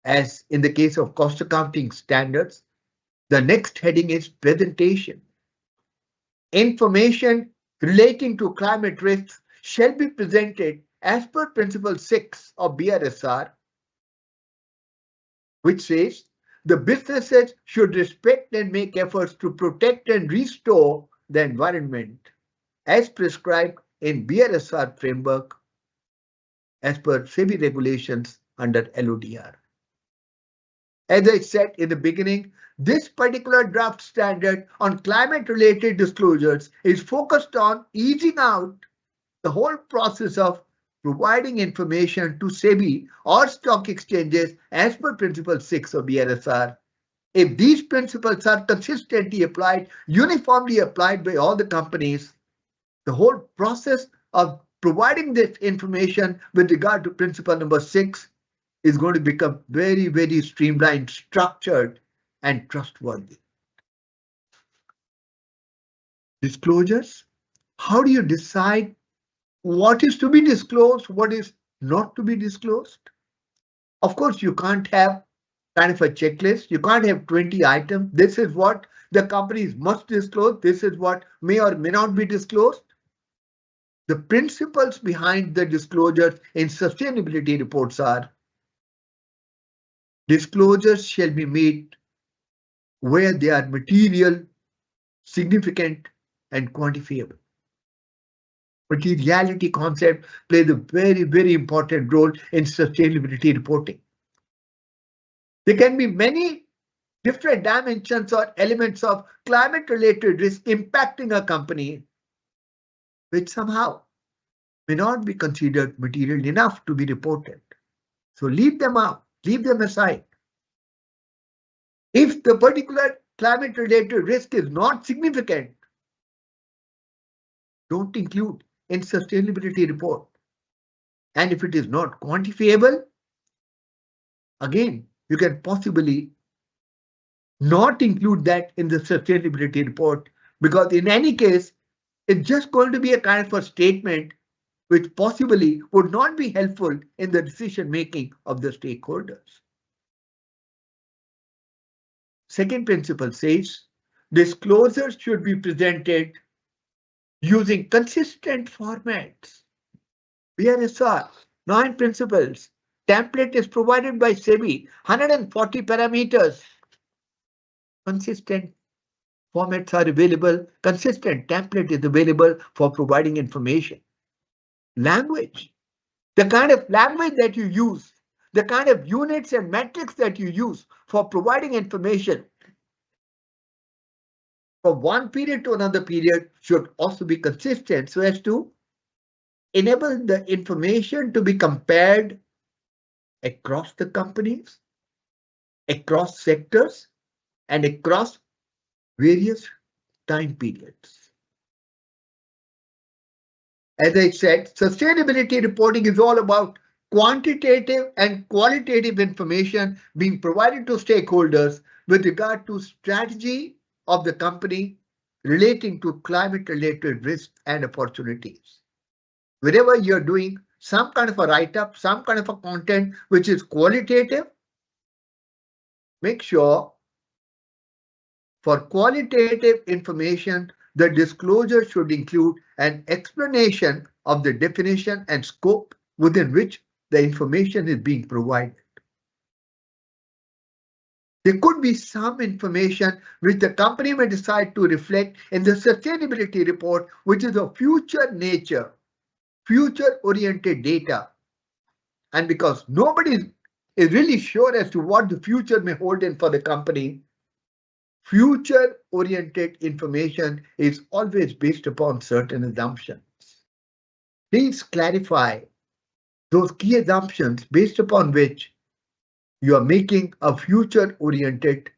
as in the case of cost accounting standards, The next heading is presentation. Information relating to climate risks shall be presented as per Principle 6 of BRSR, which says the businesses should respect and make efforts to protect and restore the environment as prescribed in BRSR framework as per SEBI regulations under LODR. As I said in the beginning, this particular draft standard on climate-related disclosures is focused on easing out the whole process of providing information to SEBI or stock exchanges as per Principle 6 of BRSR. If these principles are consistently applied, uniformly applied by all the companies, the whole process of providing this information with regard to principle number 6 is going to become very, very streamlined, structured, and trustworthy. Disclosures. How do you decide what is to be disclosed, what is not to be disclosed? Of course, you can't have kind of a checklist. You can't have 20 items. This is what the companies must disclose. This is what may or may not be disclosed. The principles behind the disclosures in sustainability reports are: disclosures shall be made where they are material, significant, and quantifiable. Materiality concept plays a very, very important role in sustainability reporting. There can be many different dimensions or elements of climate-related risk impacting a company, which somehow may not be considered material enough to be reported. So leave them out, leave them aside. If the particular climate-related risk is not significant, don't include in sustainability report. And if it is not quantifiable, again, you can possibly not include that in the sustainability report, because in any case, it's just going to be a kind of a statement which possibly would not be helpful in the decision making of the stakeholders. Second principle says disclosures should be presented using consistent formats. BRSR, 9 principles. Template is provided by SEBI, 140 parameters. Consistent formats are available. Consistent template is available for providing information. Language. The kind of language that you use, the kind of units and metrics that you use for providing information from one period to another period should also be consistent so as to enable the information to be compared across the companies, across sectors, and across various time periods. As I said, sustainability reporting is all about quantitative and qualitative information being provided to stakeholders with regard to strategy of the company relating to climate-related risks and opportunities. Wherever you're doing some kind of a write-up, some kind of a content which is qualitative, make sure for qualitative information, the disclosure should include an explanation of the definition and scope within which the information is being provided. There could be some information which the company may decide to reflect in the sustainability report, which is of future nature, future-oriented data. And because nobody is really sure as to what the future may hold in for the company, future-oriented information is always based upon certain assumptions. Please clarify those key assumptions based upon which you are making a future-oriented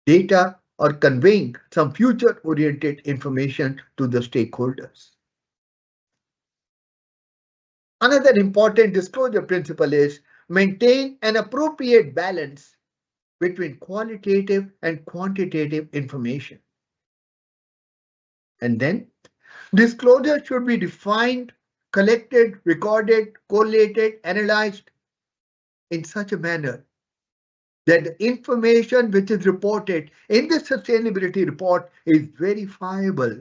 data or conveying some future-oriented information to the stakeholders. Another important disclosure principle is maintain an appropriate balance between qualitative and quantitative information. And then disclosure should be defined, collected, recorded, correlated, analyzed in such a manner that the information which is reported in the sustainability report is verifiable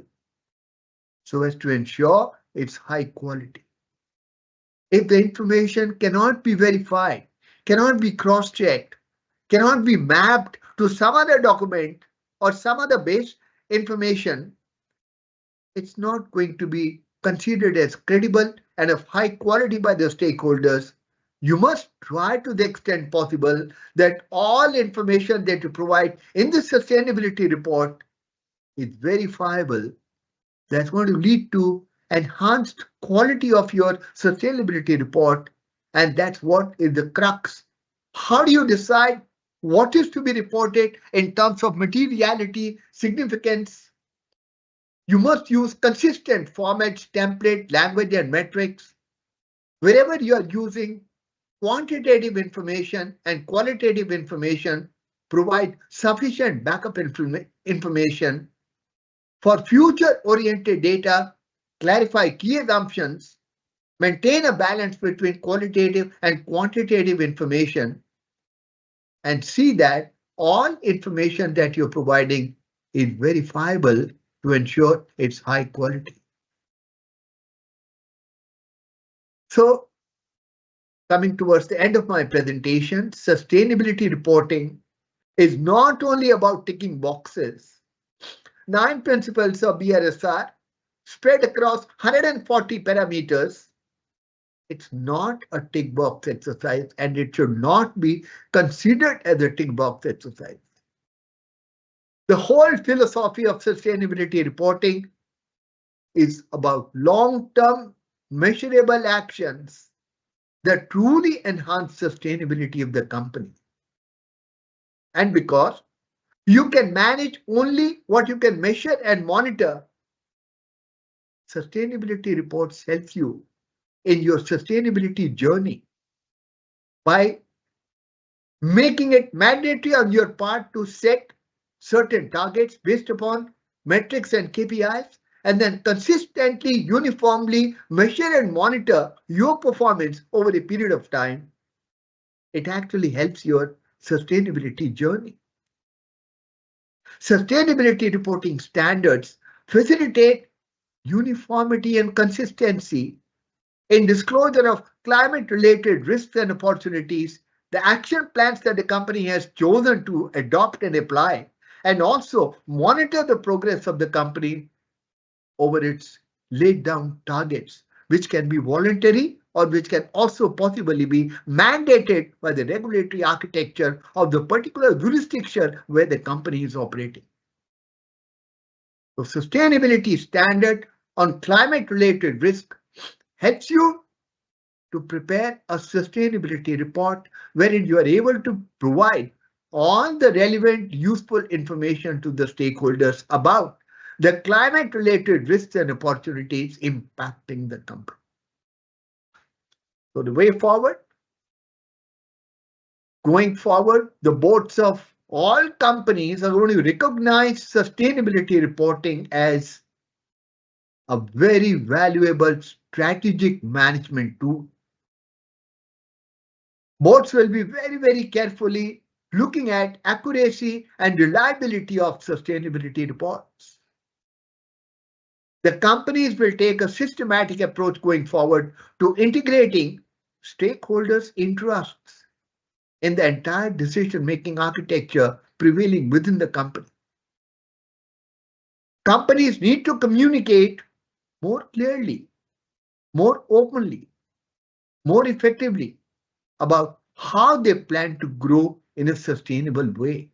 so as to ensure its high quality. If the information cannot be verified, cannot be cross-checked, cannot be mapped to some other document or some other base information, it's not going to be considered as credible and of high quality by the stakeholders. You must try to the extent possible that all information that you provide in the sustainability report is verifiable. That's going to lead to enhanced quality of your sustainability report, and that's what is the crux. How do you decide what is to be reported in terms of materiality, significance? You must use consistent formats, template, language, and metrics. Wherever you are using quantitative information and qualitative information, provide sufficient backup information. For future-oriented data, clarify key assumptions, maintain a balance between qualitative and quantitative information, and see that all information that you're providing is verifiable to ensure its high quality. So, coming towards the end of my presentation, sustainability reporting is not only about ticking boxes. 9 principles of BRSR spread across 140 parameters. It's not a tick box exercise, and it should not be considered as a tick box exercise. The whole philosophy of sustainability reporting is about long-term measurable actions that truly enhance sustainability of the company. And because you can manage only what you can measure and monitor, sustainability reports help you in your sustainability journey by making it mandatory on your part to set certain targets based upon metrics and KPIs, and then consistently, uniformly measure and monitor your performance over a period of time. It actually helps your sustainability journey. Sustainability reporting standards facilitate uniformity and consistency in disclosure of climate-related risks and opportunities, the action plans that the company has chosen to adopt and apply, and also monitor the progress of the company over its laid down targets, which can be voluntary or which can also possibly be mandated by the regulatory architecture of the particular jurisdiction where the company is operating. So sustainability standard on climate-related risk helps you to prepare a sustainability report wherein you are able to provide all the relevant, useful information to the stakeholders about the climate-related risks and opportunities impacting the company. So the way forward, going forward, the boards of all companies are going to recognize sustainability reporting as a very valuable strategic management tool. Boards will be very, very carefully looking at accuracy and reliability of sustainability reports. The companies will take a systematic approach going forward to integrating stakeholders' interests in the entire decision-making architecture prevailing within the company. Companies need to communicate more clearly, more openly, more effectively about how they plan to grow in a sustainable way.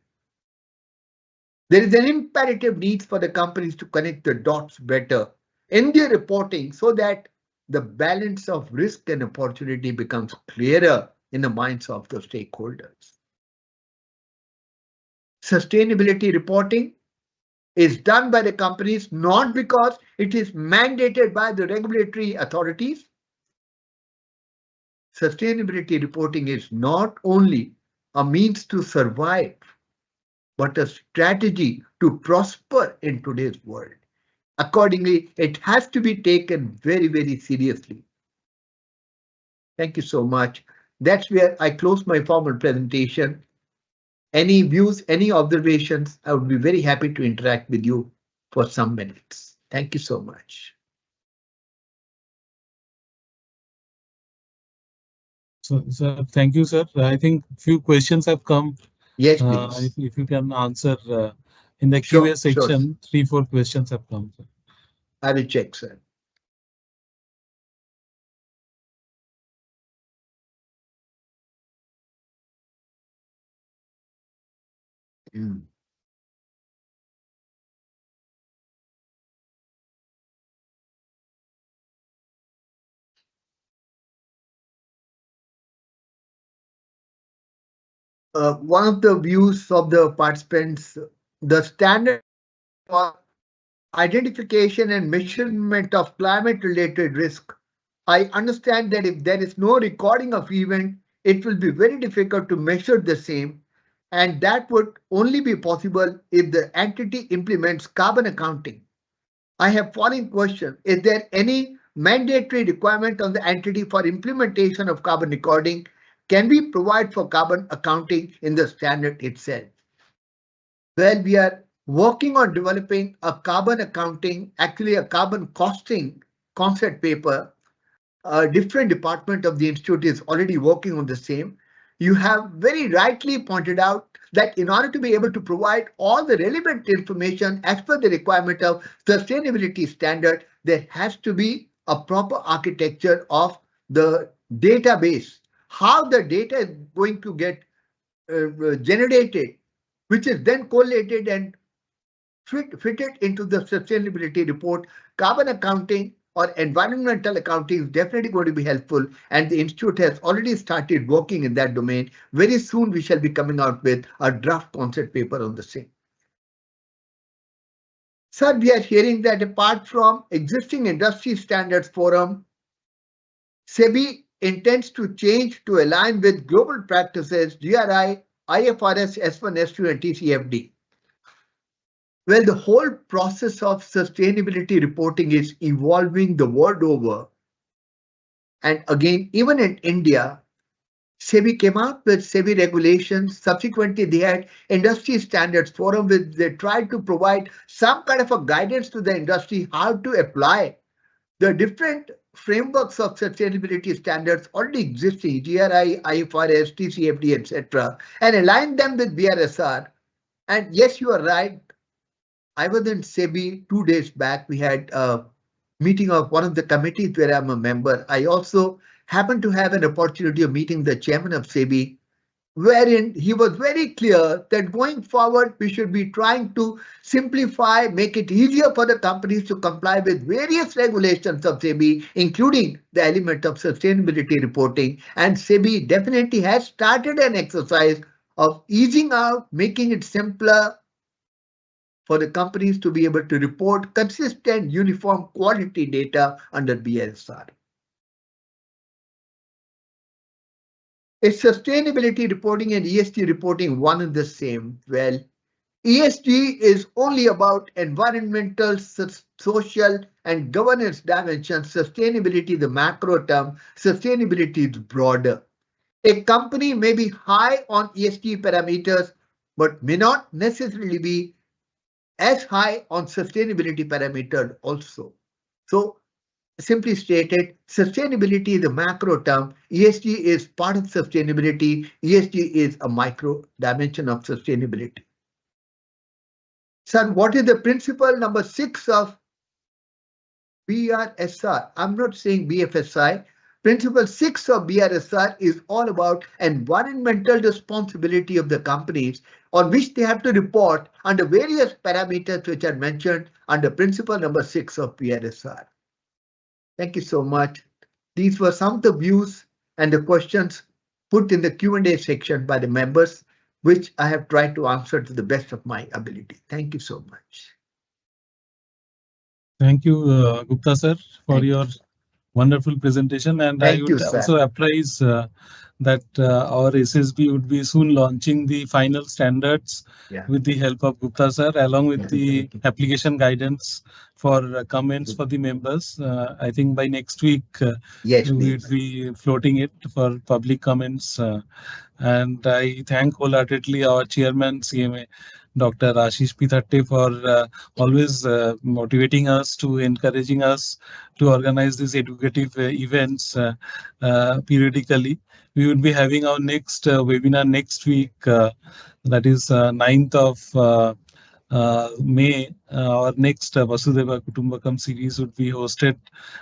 There is an imperative need for the companies to connect the dots better in their reporting so that the balance of risk and opportunity becomes clearer in the minds of the stakeholders. Sustainability reporting is done by the companies not because it is mandated by the regulatory authorities. Sustainability reporting is not only a means to survive, but a strategy to prosper in today's world. Accordingly, it has to be taken very, very seriously. Thank you so much. That's where I close my formal presentation. any views, any observations, I would be very happy to interact with you for some minutes. Thank you so much. So, thank you, sir. I think few questions have come. Yes, please. If you can answer in the Sure, QA sure. section, 3, 4 questions have come, sir. I will check, sir. Mm. One of the views of the participants, the standard for identification and measurement of climate-related risk. I understand that if there is no recording of event, it will be very difficult to measure the same, and that would only be possible if the entity implements carbon accounting. I have following question. Is there any mandatory requirement on the entity for implementation of carbon recording? Can we provide for carbon accounting in the standard itself? Well, we are working on developing a carbon accounting, actually a carbon costing concept paper. A different department of the institute is already working on the same. You have very rightly pointed out that in order to be able to provide all the relevant information as per the requirement of sustainability standard, there has to be a proper architecture of the database. How the data is going to get generated, which is then collated and fitted into the sustainability report. Carbon accounting or environmental accounting is definitely going to be helpful, and the institute has already started working in that domain. Very soon we shall be coming out with a draft concept paper on the same. Sir, we are hearing that apart from existing industry standards forum, SEBI intends to change to align with global practices, GRI, IFRS S1, S2, and TCFD. Well, the whole process of sustainability reporting is evolving the world over. And again, even in India, SEBI came out with SEBI regulations. Subsequently, they had industry standards forum with they tried to provide some kind of a guidance to the industry how to apply the different frameworks of sustainability standards already existing, GRI, IFRS, TCFD, etc., and align them with BRSR. And yes, you are right. I was in SEBI 2 days back. We had a meeting of one of the committees where I'm a member. I also happened to have an opportunity of meeting the chairman of SEBI, wherein he was very clear that going forward, we should be trying to simplify, make it easier for the companies to comply with various regulations of SEBI, including the element of sustainability reporting. And SEBI definitely has started an exercise of easing out, making it simpler, for the companies to be able to report consistent, uniform quality data under BSR. Is sustainability reporting and ESG reporting one and the same? Well, ESG is only about environmental, social, and governance dimensions. Sustainability, the macro term, sustainability is broader. A company may be high on ESG parameters, but may not necessarily be as high on sustainability parameter also. So simply stated, sustainability is a macro term. ESG is part of sustainability. ESG is a micro dimension of sustainability. Sir, what is the principle number 6 of BRSR? I'm not saying BFSI. Principle 6 of BRSR is all about environmental responsibility of the companies on which they have to report under various parameters which are mentioned under principle number 6 of BRSR. Thank you so much. These were some of the views and the questions put in the Q&A section by the members, which I have tried to answer to the best of my ability. Thank you so much. Thank you, Gupta sir, for your wonderful presentation. And I Thank you, would sir. also apprise that our SSB would be soon launching the final standards with the help of Gupta sir, along with the application guidance for comments for the members. I think by next week, Yes, we please. would be floating it for public comments. And I thank wholeheartedly our chairman, CMA, Dr. Ashish Pithatte, for always motivating us, to encouraging us to organize these educative events periodically. We will be having our next webinar next week, that is 9th of May. Our next Vasudeva Kutumbakam series would be hosted.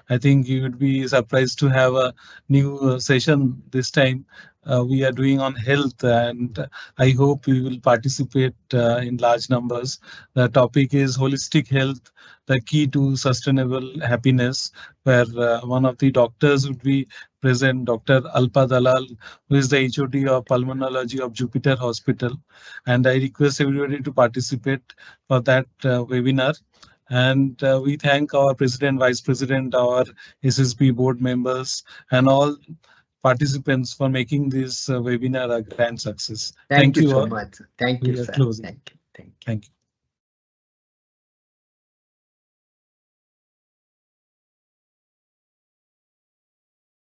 I think you would be surprised to have a new session this time. We are doing on health, and I hope you will participate in large numbers. The topic is holistic health, the key to sustainable happiness, where one of the doctors would be present, Dr. Alpa Dalal, who is the HOD of Pulmonology of Jupiter Hospital. And I request everybody to participate for that webinar. And we thank our president, vice president, our SSB board members, and all participants for making this webinar a grand success. Thank Thank you you so all. much. Thank you, We are sir. closing. Thank you. Thank you. Thank you.